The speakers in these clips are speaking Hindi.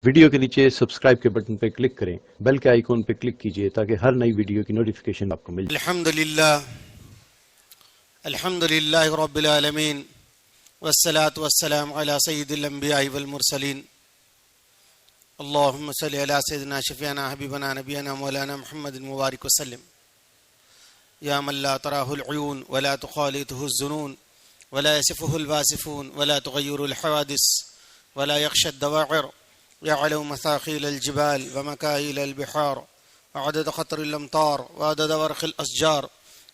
वीडियो के नीचे सब्सक्राइब के बटन पर क्लिक करें, बेल के आइकॉन पर क्लिक कीजिए ताकि हर नई वीडियो की नोटिफिकेशन आपको मिल जाए। अल्हम्दुलिल्लाह रब्बिल आलमीन वस्सलातु वस्सलामु अला सय्यिदिल अंबिया वल मुरसलीन अल्लाहुम्मा सल्लि अला सय्यिदिना शफीअना हबीबना नबियना मौलाना मुहम्मदिन मुबारक वसल्लम या मन ला तराहुल उयून वला तुखालितुहुज जुनून वला यसिफुहुल वासिफून वला तुगय्यिरुल हवादिस वला यख्शद दवाइर यअलमु मसाखिलल जिबाल व मकाइलल बिहार वअदद ख़तरिल अमतार वअदद वर्क़िल अशजार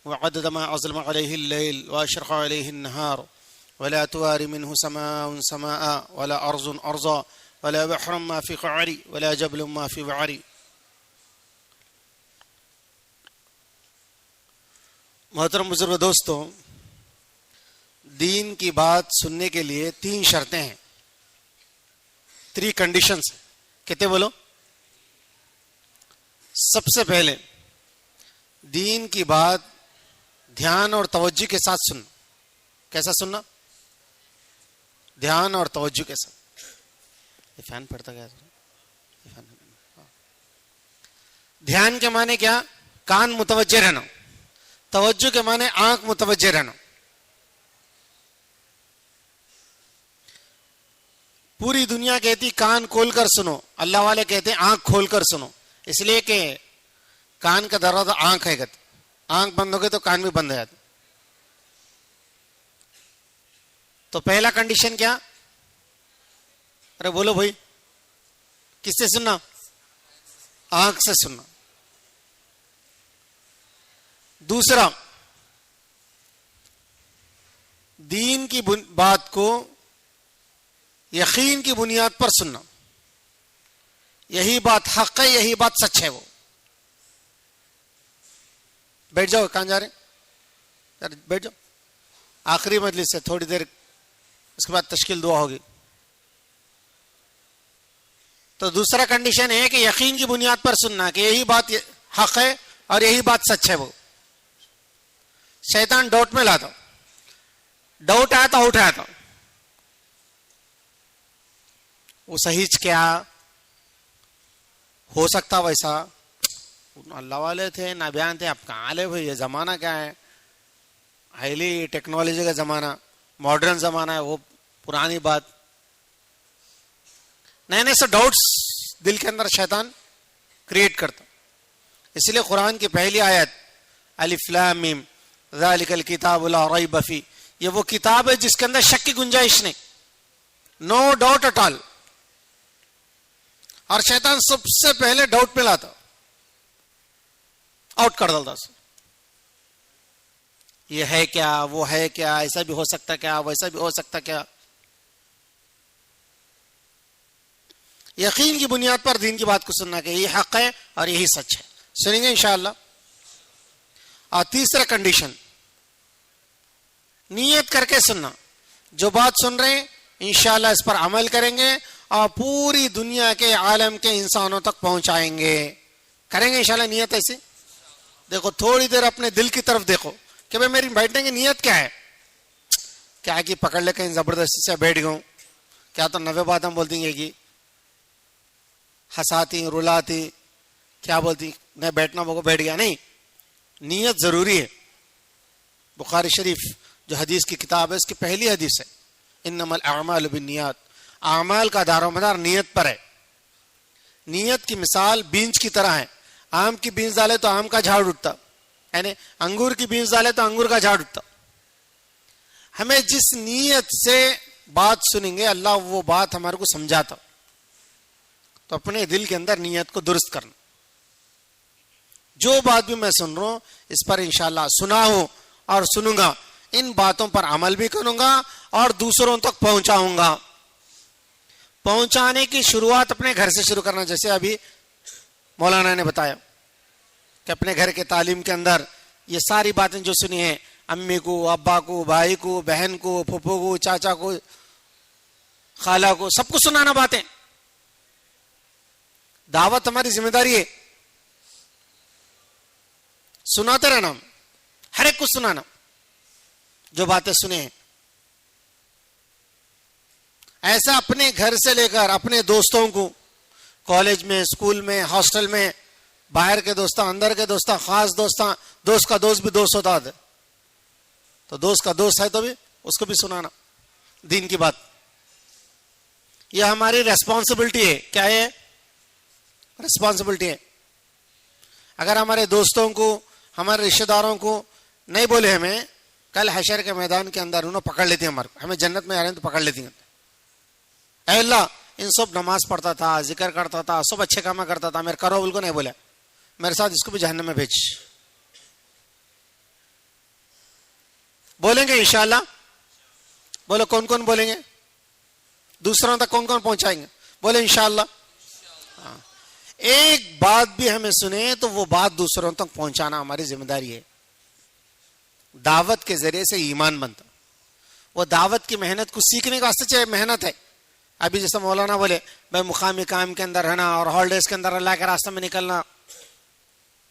वअदद मा अज़लम अलैहिल लैल वअशरक़ अलैहिन नहार वला तुवारी मिन्हु समाउन समाआ वला अर्ज़ुन अर्ज़ा वला बहरुम मा फ़ी क़अरी वला जबलुम मा फ़ी वअरी। मोहतरम बुजुर्ग दोस्तों, दीन की बात सुनने के लिए 3 शर्तें हैं, 3 कंडीशंस। कितने बोलो? सबसे पहले दीन की बात ध्यान और तवज्जो के साथ सुनना। कैसा सुनना? ध्यान और तवज्जो के साथ। ये फैन पड़ता क्या? ध्यान के माने क्या? कान मुतवज्जे रहना। तवज्जो के माने आंख मुतवज्जे रहना। पूरी दुनिया कहती कान खोलकर सुनो, अल्लाह वाले कहते हैं आंख खोलकर सुनो, इसलिए कि कान का दरवाजा आंख है। आंख बंद हो गई तो कान भी बंद हो जाता। तो पहला कंडीशन क्या? अरे बोलो भाई, किससे सुनना? आंख से सुनना। दूसरा, दीन की बात को यकीन की बुनियाद पर सुनना। यही बात हक है, यही बात सच है। वो बैठ जाओ, कहां जा रहे? बैठ जाओ। आखिरी मजलिस है, थोड़ी देर उसके बाद तश्कील दुआ होगी। तो दूसरा कंडीशन है कि यकीन की बुनियाद पर सुनना कि यही बात हक है और यही बात सच है। वो शैतान डाउट में लाता, डाउट आया तो उठाया था, वो सही क्या हो सकता वैसा? अल्लाह वाले थे ना, बयान थे, आप कहाँ ले भाई? ये जमाना क्या है? हाईली टेक्नोलॉजी का जमाना, मॉडर्न जमाना है, वो पुरानी बात। नए नए से डाउट्स दिल के अंदर शैतान क्रिएट करता। इसलिए कुरान की पहली आयत अलिफ लाम मीम ज़ालिकल किताबु ला रैब फी, ये वो किताब है जिसके अंदर शक की गुंजाइश नहीं, नो डाउट एट ऑल। और शैतान सबसे पहले डाउट में लाता, आउट कर डालता। ये है क्या, वो है क्या, ऐसा भी हो सकता क्या, वैसा भी हो सकता क्या? यकीन की बुनियाद पर दीन की बात को सुनना कि यही हक है और यही सच है। सुनेंगे इंशाअल्लाह। और तीसरा कंडीशन, नियत करके सुनना। जो बात सुन रहे हैं इंशाअल्लाह इस पर अमल करेंगे और पूरी दुनिया के आलम के इंसानों तक पहुंचाएंगे। करेंगे इंशाअल्लाह नियत ऐसी। देखो, थोड़ी देर अपने दिल की तरफ देखो कि भाई मेरी बैठने की नियत क्या है। क्या कि पकड़ ले कहीं जबरदस्ती से बैठ गऊं, क्या तो 90 बात हम बोलती है कि हंसाती रुलाती, क्या बोलती मैं बैठना वो बैठ गया। नहीं, नियत जरूरी है। बुखारी शरीफ जो हदीस की किताब है, उसकी पहली हदीस है इन्नमल अअमालु बिन्नियात, आमाल का दारोमदार नियत पर है। नियत की मिसाल बीज की तरह है। आम की बीज डाले तो आम का झाड़ उठता, यानी अंगूर की बीज डाले तो अंगूर का झाड़ उठता। हमें जिस नियत से बात सुनेंगे अल्लाह वो बात हमारे को समझाता। तो अपने दिल के अंदर नियत को दुरुस्त करना। जो बात भी मैं सुन रहा हूं इस पर इंशाअल्लाह सुना हूं और सुनूंगा, इन बातों पर अमल भी करूंगा और दूसरों तक पहुंचाऊंगा। पहुंचाने की शुरुआत अपने घर से शुरू करना। जैसे अभी मौलाना ने बताया कि अपने घर के तालीम के अंदर ये सारी बातें जो सुनी है, अम्मी को, अब्बा को, भाई को, बहन को, फूफो को, चाचा को, खाला को, सबको सुनाना बातें। दावत हमारी जिम्मेदारी है, सुनाते रहना, हर एक को सुनाना जो बातें सुने हैं। ऐसा अपने घर से लेकर अपने दोस्तों को, कॉलेज में, स्कूल में, हॉस्टल में, बाहर के दोस्त, अंदर के दोस्त, खास दोस्त, दोस्त का दोस्त भी दोस्त होता है, तो दोस्त का दोस्त है तो भी उसको भी सुनाना दीन की बात। यह हमारी रेस्पॉन्सिबिलिटी है। क्या है? रेस्पॉन्सिबिलिटी है। अगर हमारे दोस्तों को, हमारे रिश्तेदारों को नहीं बोले हमें, कल हशर के मैदान के अंदर उन्होंने पकड़ लेती है, हमें जन्नत में आ रहे हैं तो पकड़ लेती हैं। ऐ अल्लाह, इन सब नमाज पढ़ता था, जिक्र करता था, सब अच्छे काम करता था, मेरे करो बिल्कुल नहीं बोला, मेरे साथ इसको भी जहन्नम में भेज। बोलेंगे इंशाअल्लाह? बोलो कौन कौन बोलेंगे? दूसरों तक कौन कौन पहुंचाएंगे? बोले इंशाअल्लाह। हाँ। एक बात भी हमें सुने तो वो बात दूसरों तक पहुंचाना हमारी जिम्मेदारी है। दावत के जरिए से ईमान बनता। वो दावत की मेहनत को सीखने का वास्ते चाहे मेहनत है। अभी जैसे मौलाना बोले भाई मुकामी काम के अंदर रहना और हॉलीडेज के अंदर अल्लाह के रास्ते में निकलना,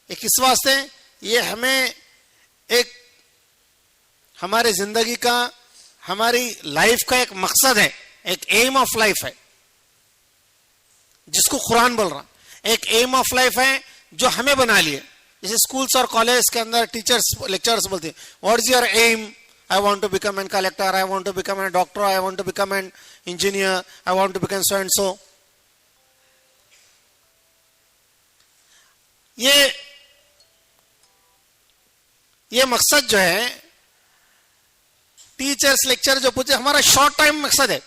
ये किस वास्ते? ये हमें एक हमारे जिंदगी का, हमारी लाइफ का एक मकसद है, एक एम ऑफ लाइफ है, जिसको कुरान बोल रहा। एक एम ऑफ लाइफ है जो हमें बना लिए। जैसे स्कूल्स और कॉलेज के अंदर टीचर्स, लेक्चरर्स बोलते हैं what is your aim? I want to become a collector, I want to become a doctor, I want to become an engineer, I want to become so and so. ये मकसद जो है, टीचर्स लेक्चर जो पूछे, हमारा शॉर्ट टाइम मकसद है।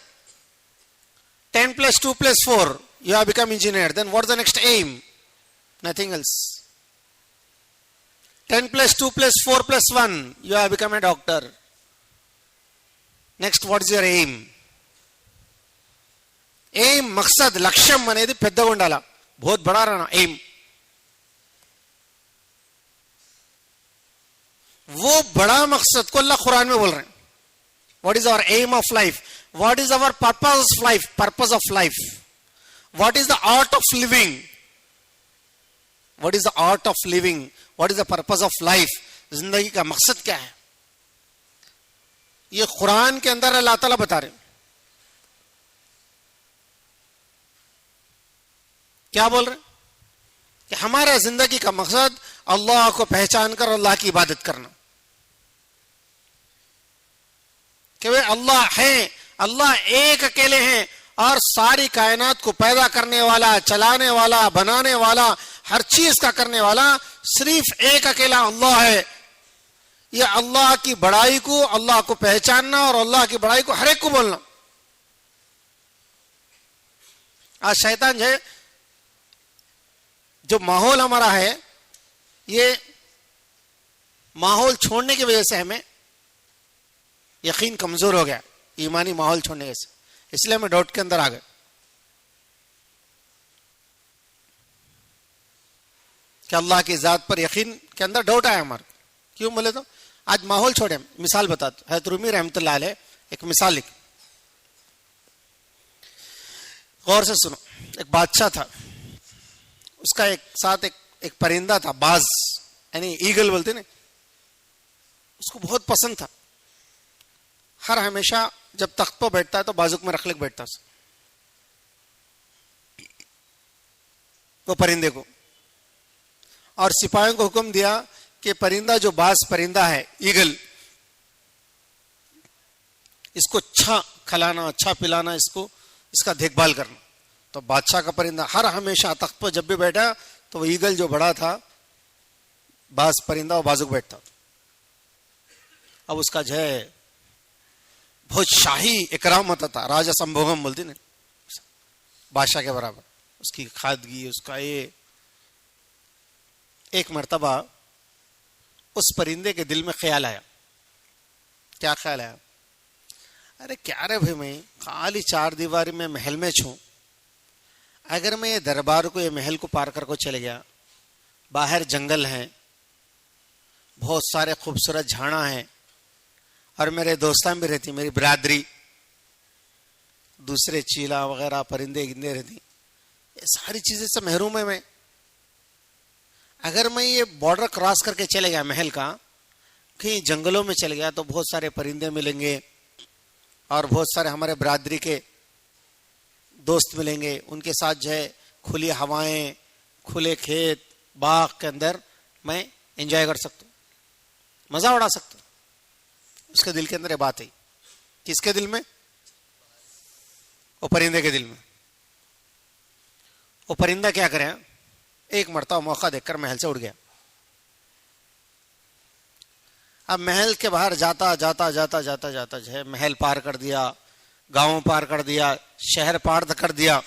10 + 2 + 4 you have become engineer, then what is the next aim? Nothing else. 10 + 2 + 4 + 1 you have become a doctor. Next what is your aim? Aim, మక్సద్, లక్ష్యం అనేది పెద్దగా ఉండాలా, बहुत बड़ा रहना एम। वो बड़ा मकसद को अल्लाह कुरान में बोल रहे हैं। What is our aim of life? What is our purpose of life? Purpose of life. What is the art of living? What is the art of living? What is the purpose of life? जिंदगी का मकसद क्या है? ये कुरान के अंदर अल्लाह ताला बता रहे। क्या बोल रहे? कि हमारा जिंदगी का मकसद अल्लाह को पहचान कर अल्लाह की इबादत करना। कि वे अल्लाह हैं, अल्लाह एक अकेले हैं और सारी कायनात को पैदा करने वाला, चलाने वाला, बनाने वाला, हर चीज का करने वाला सिर्फ एक अकेला अल्लाह है। ये अल्लाह की बड़ाई को, अल्लाह को पहचानना और अल्लाह की बड़ाई को हर एक को बोलना। आज शैतान है, जो माहौल हमारा है, ये माहौल छोड़ने की वजह से हमें यकीन कमजोर हो गया, ईमानी माहौल छोड़ने की वजह से, इसलिए हमें डाउट के अंदर आ गए। कि अल्लाह की जात पर यकीन के अंदर डाउट आया हमारे। क्यों बोले तो आज माहौल छोड़े। मिसाल बता, हज़रत रूमी रहमतुल्लाह अलैह एक मिसाल लिख, गौर से सुनो। एक बादशाह था, उसका एक साथ एक परिंदा था, बाज यानी ईगल बोलते ना, उसको बहुत पसंद था। हर हमेशा जब तख्त पर बैठता है तो बाजुक में रख ले बैठता वो परिंदे को, और सिपाहियों को हुक्म दिया कि परिंदा जो बाज परिंदा है, ईगल, इसको अच्छा खिलाना, अच्छा पिलाना, इसको इसका देखभाल करना। तो बादशाह का परिंदा हर हमेशा तख्त पर जब भी बैठा तो वो ईगल जो बड़ा था, बाज परिंदा, वो बाजुक बैठता। अब उसका जो है बहुत शाही इकराम होता था, राजा संभोगम बोलती ना, बादशाह के बराबर उसकी खादगी, उसका ये। एक मर्तबा उस परिंदे के दिल में ख्याल आया। क्या ख्याल आया? अरे क्या रे भाई, मैं खाली 4 दीवारी में महल में छूं, अगर मैं ये दरबार को, ये महल को पार कर को चले गया, बाहर जंगल है, बहुत सारे खूबसूरत झाड़ा हैं, और मेरे दोस्तान भी रहती, मेरी बिरादरी, दूसरे चीला वगैरह परिंदे गिंदे रहती, ये सारी चीजें से महरूम है मैं। अगर मैं ये बॉर्डर क्रॉस करके चले गया महल का, कहीं जंगलों में चले गया, तो बहुत सारे परिंदे मिलेंगे और बहुत सारे हमारे बिरादरी के दोस्त मिलेंगे, उनके साथ जो है खुली हवाएं, खुले खेत, बाग के अंदर मैं एंजॉय कर सकता हूं, मजा उड़ा सकता हूं। उसके दिल के अंदर ये बात है। किसके दिल में? वो परिंदे के दिल में। वो परिंदा क्या करे, एक मरतबा मौका देखकर महल से उड़ गया। अब महल के बाहर जाता जाता जाता जाता जाता जो है महल पार कर दिया, गांव पार कर दिया, शहर पार कर दिया।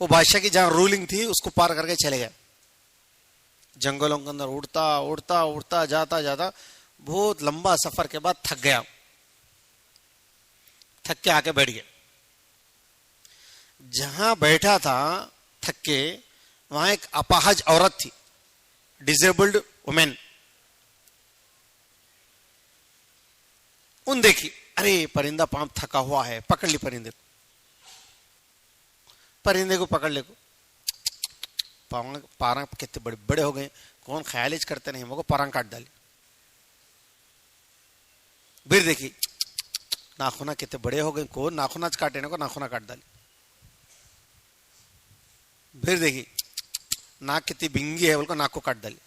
वो बादशाह की जहां रूलिंग थी उसको पार करके चले गए। जंगलों के अंदर उड़ता उड़ता उड़ता जाता जाता बहुत लंबा सफर के बाद थक गया। थक के आके बैठ गया। जहां बैठा था थक के, वहां एक अपाहज औरत थी, डिसेबल्ड वुमेन। उन देखी, अरे परिंदा पांव थका हुआ है, पकड़ ली परिंदे को। परिंदे को पकड़ ले को, पारा कितने बड़े बड़े हो गए, कौन ख्यालिज करते नहीं, मेरे को पारा काट डाली। फिर देखी नाखूना कितने बड़े हो गए, कौन नाखूना काटे ना को नाखूना काट डाली। फिर देखी नाक कितनी बिंगी है, बोलकर नाक को काट डाली।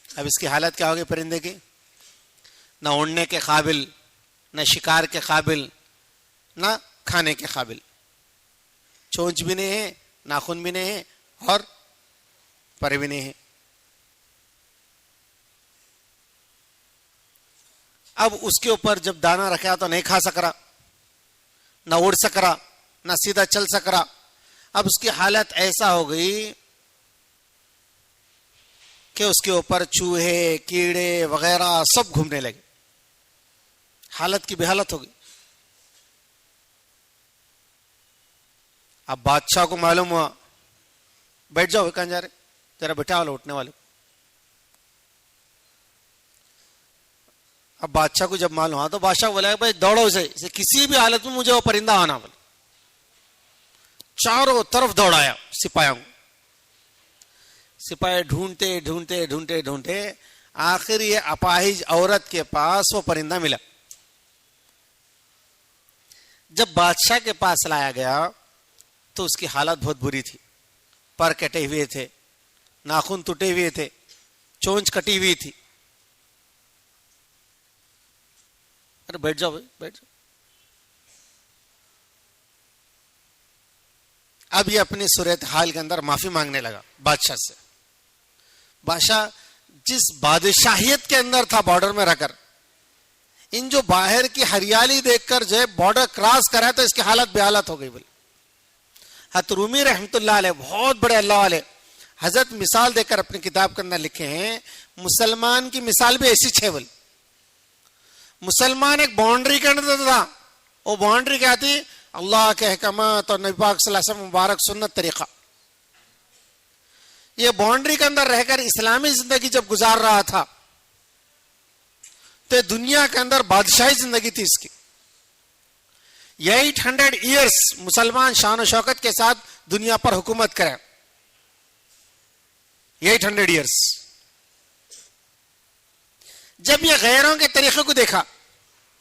अब इसकी हालत क्या होगी परिंदे की? ना उड़ने के काबिल, ना शिकार के काबिल, ना खाने के काबिल। चोंच भी नहीं है, नाखून भी नहीं है और पर भी नहीं है। अब उसके ऊपर जब दाना रखा तो नहीं खा सक रहा, ना उड़ सक रहा, ना सीधा चल सक रहा। अब उसकी हालत ऐसा हो गई कि उसके ऊपर चूहे, कीड़े वगैरह सब घूमने लगे। हालत की बेहालत हो गई। अब बादशाह को मालूम हुआ, बैठ जाओ, कहां जा रहे, जरा बैठा वाला उठने वाले। अब बादशाह को जब मालूम हुआ तो बादशाह बोला भाई दौड़ो इसे किसी भी हालत में मुझे वो परिंदा आना बोला। चारों तरफ दौड़ाया सिपाहियों को। सिपाही ढूंढते ढूंढते ढूंढते ढूंढते आखिर ये अपाहिज औरत के पास वो परिंदा मिला। जब बादशाह के पास लाया गया तो उसकी हालत बहुत बुरी थी। पर कटे हुए थे, नाखून टूटे हुए थे, चोंच कटी हुई थी। अरे बैठ जाओ भाई, बैठ जाओ। अब ये अपनी सूरत हाल के अंदर माफी मांगने लगा बादशाह से। बादशाह जिस बादशाहियत के अंदर था बॉर्डर में रहकर, इन जो बाहर की हरियाली देखकर जो बॉर्डर क्रॉस करा तो इसकी हालत बेहालत हो गई। बोले हज़रत रूमी रहमतुल्लाह अलैह बहुत बड़े अल्लाह वाले हजरत मिसाल देकर अपनी किताब के अंदर लिखे हैं, मुसलमान की मिसाल भी ऐसी छे। बोले मुसलमान एक बाउंड्री के अंदर था। वो बाउंड्री क्या थी? अल्लाह के अहकामात और नबी पाक सल्लल्लाहु अलैहि वसल्लम मुबारक सुन्नत तरीका। ये बाउंड्री के अंदर रहकर इस्लामी जिंदगी जब गुजार रहा था तो दुनिया के अंदर बादशाही जिंदगी थी इसकी। 800 ईयर्स मुसलमान शान और शौकत के साथ दुनिया पर हुकूमत करें। 800 ईयर्स। जब ये गैरों के तरीके को देखा,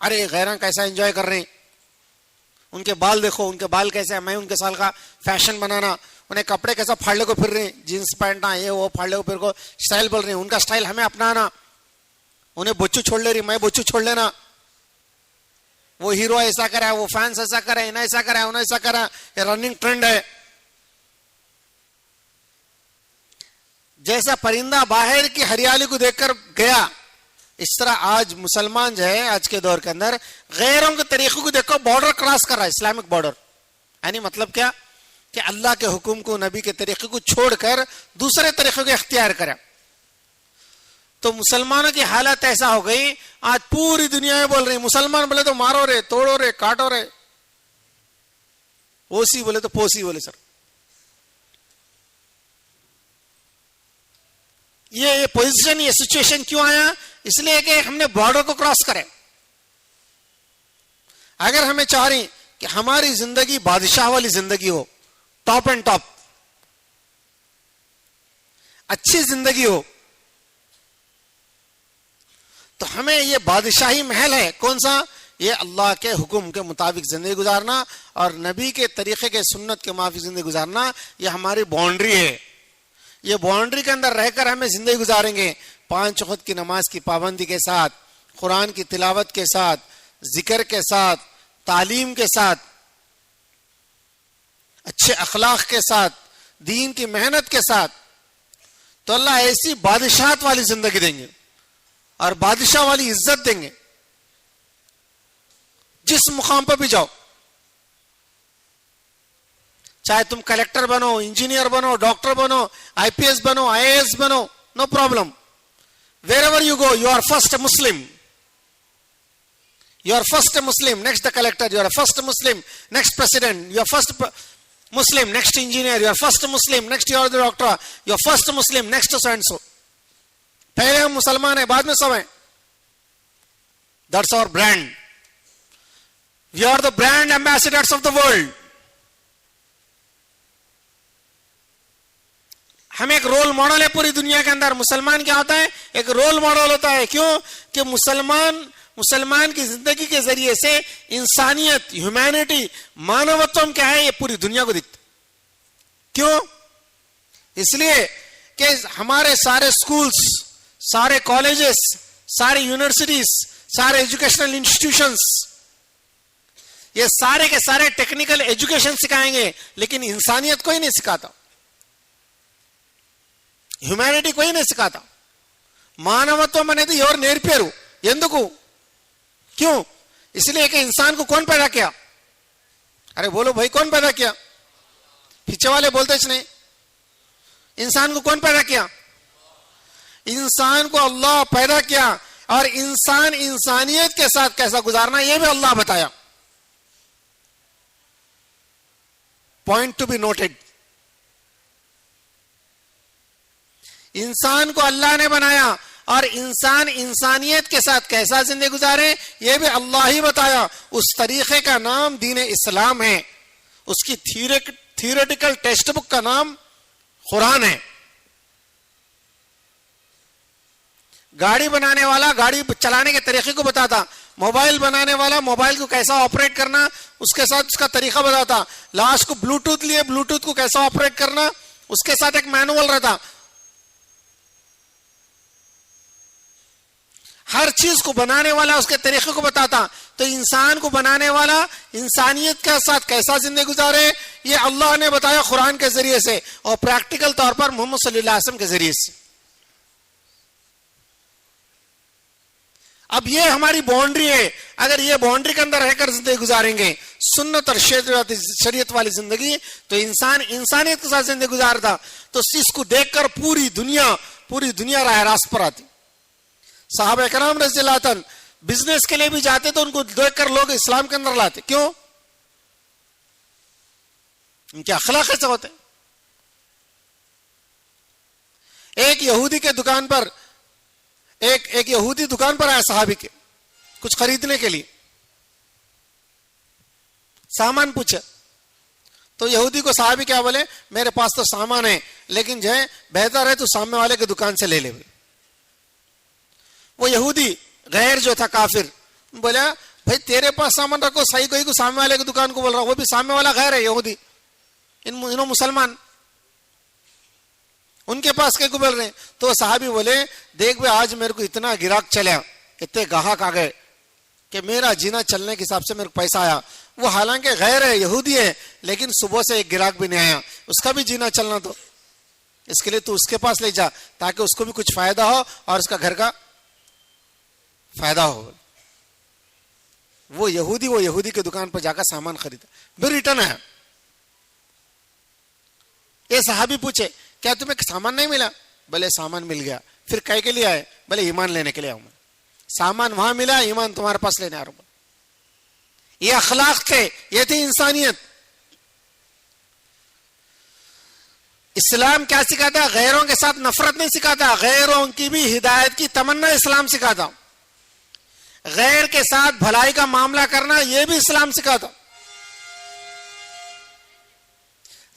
अरे गैरों कैसा एंजॉय कर रहे हैं, उनके बाल देखो, उनके बाल कैसे है, मैं उनके साल का फैशन बनाना, उन्हें कपड़े कैसा फाड़ले को फिर रहे हैं, जींस पहनना, ये वो फाड़ले को फिर को स्टाइल बोल रहे हैं, उनका स्टाइल हमें अपनाना, उन्हें बोचू छोड़ ले रही, मैं बोचू छोड़ लेना, वो हीरो ऐसा करा है, वो फैंस ऐसा करा है, इन्हें ऐसा करा है, उन्हें ऐसा करा है, ये रनिंग ट्रेंड है। जैसा परिंदा बाहर की हरियाली को देखकर गया, इस तरह आज मुसलमान जो है आज के दौर के अंदर गैरों के तरीकों को देखो बॉर्डर क्रॉस कर रहा है, इस्लामिक बॉर्डर। यानी मतलब क्या कि अल्लाह के हुक्म को, नबी के तरीके को छोड़कर दूसरे तरीके को इख्तियार करा। तो मुसलमानों की हालत ऐसा हो गई, आज पूरी दुनिया में बोल रही, मुसलमान बोले तो मारो रे, तोड़ो रे, काटो रे, ओसी बोले तो पोसी बोले। सर ये पोजीशन, ये सिचुएशन क्यों आया? इसलिए कि हमने बॉर्डर को क्रॉस करे। अगर हमें चाह रही कि हमारी जिंदगी बादशाह वाली जिंदगी हो, टॉप एंड टॉप अच्छी जिंदगी हो, तो हमें ये बादशाही महल है कौन सा ये अल्लाह के हुक्म के मुताबिक जिंदगी गुजारना और नबी के तरीके के सुन्नत के मुताबिक जिंदगी गुजारना, ये हमारी बाउंड्री है। ये बाउंड्री के अंदर रहकर हमें जिंदगी गुजारेंगे 5 वक्त की नमाज की पाबंदी के साथ, कुरान की तिलावत के साथ, जिक्र के साथ, तालीम के साथ, अच्छे अखलाक के साथ, दीन की मेहनत के साथ, तो अल्लाह ऐसी बादशाहत वाली जिंदगी देंगे और बादशाह वाली इज्जत देंगे। जिस मुकाम पर भी जाओ, चाहे तुम कलेक्टर बनो, इंजीनियर बनो, डॉक्टर बनो, आईपीएस बनो, आईएएस बनो, no problem. wherever you go, you are first a Muslim. You are first a Muslim, next the collector. You are first a Muslim, next president. You are first Muslim, next engineer. You are first Muslim, next you are the doctor. You are first Muslim, next so and so. पहले हम मुसलमान हैं, बाद में सब हैं. That's our brand. We are the brand ambassadors of the world. हम एक रोल मॉडल है पूरी दुनिया के अंदर. मुसलमान क्या होता है? एक रोल मॉडल होता है. क्यों? कि मुसलमान की जिंदगी के जरिए से इंसानियत, ह्यूमैनिटी, मानवत्व क्या है ये पूरी दुनिया को दिखता. क्यों? इसलिए कि हमारे सारे स्कूल्स, सारे कॉलेजेस, सारे यूनिवर्सिटीज, सारे एजुकेशनल इंस्टीट्यूशंस, ये सारे के सारे टेक्निकल एजुकेशन सिखाएंगे, लेकिन इंसानियत कोई नहीं सिखाता, హ్యుమానిటీ कोई नहीं सिखाता. मानवत्व అనేది ఎవరు నేర్పారు? ఎందుకు? क्यों? इसलिए कि इंसान को कौन पैदा किया? अरे बोलो भाई, कौन पैदा किया? पीछे वाले बोलते नहीं. इंसान को कौन पैदा किया? इंसान को अल्लाह पैदा किया, और इंसान इंसानियत के साथ कैसा गुजारना ये भी अल्लाह बताया. Point to be noted. इंसान को अल्लाह ने बनाया और इंसान इंसानियत के साथ कैसा जिंदगी गुजारे ये भी अल्लाह ही बताया. उस तरीके का नाम दीन इस्लाम है. उसकी थियोरेटिकल टेक्स्ट बुक का नाम कुरान है. गाड़ी बनाने वाला गाड़ी चलाने के तरीके को बताता. मोबाइल बनाने वाला मोबाइल को कैसा ऑपरेट करना उसके साथ उसका तरीका बताता. लास्ट को ब्लूटूथ लिए, ब्लूटूथ को कैसा ऑपरेट करना उसके साथ एक मैनुअल रहता. हर चीज को बनाने वाला उसके तरीके को बताता. तो इंसान को बनाने वाला इंसानियत के साथ कैसा जिंदगी गुजारे ये अल्लाह ने बताया कुरान के जरिए से, और प्रैक्टिकल तौर पर मोहम्मद सल्लल्लाहु अलैहि वसल्लम के जरिए से. अब ये हमारी बाउंड्री है. अगर ये बाउंड्री के अंदर रहकर जिंदगी गुजारेंगे सुन्नत और शरीयत वाली जिंदगी, तो इंसान इंसानियत के साथ जिंदगी गुजारता. तो इसको देखकर पूरी दुनिया राह रास्त पर आती. साहबा कराम रज़ियल्लाहु अन्हुम बिजनेस के लिए भी जाते तो उनको देखकर लोग इस्लाम के अंदर लाते. क्यों? उनके अखलाक ऐसे होते. एक यहूदी के दुकान पर एक यहूदी दुकान पर आया साहबी के कुछ खरीदने के लिए. सामान पूछे तो यहूदी को साहबी क्या बोले? मेरे पास तो सामान है, लेकिन जो है बेहतर है तो सामने वाले की दुकान से ले ले. वो यहूदी गैर जो था काफिर बोला, भाई तेरे पास सामान रखो, सही कोई को सामने वाले की दुकान को बोल रहा. वो भी सामने वाला गैर है यहूदी, इन्हों मुसलमान, उनके पास कहीं को बोल रहे. तो साहबी बोले, देख भाई आज मेरे को इतना गिराक चला, इतने गाहक आ गए कि मेरा जीना चलने के हिसाब से मेरे को पैसा आया. वो हालांकि गैर है, यहूदी है, लेकिन सुबह से एक गिराक भी नहीं आया, उसका भी जीना चलना. तो इसके लिए तू उसके पास ले जा ताकि उसको भी कुछ फायदा हो और उसका घर का फायदा हो. वो यहूदी के दुकान पर जाकर सामान खरीदा, फिर रिटर्न आया. ये साहबी पूछे, क्या तुम्हें सामान नहीं मिला? बोले सामान मिल गया. फिर कह के लिए आए? बोले ईमान लेने के लिए आऊं. सामान वहां मिला, ईमान तुम्हारे पास लेने आ रहा हूं. ये अखलाक थे, ये थी इंसानियत. इस्लाम क्या सिखाता? गैरों के साथ नफरत नहीं सिखाता, गैरों की भी हिदायत की तमन्ना इस्लाम सिखाता. गैर के साथ भलाई का मामला करना यह भी इस्लाम सिखाता.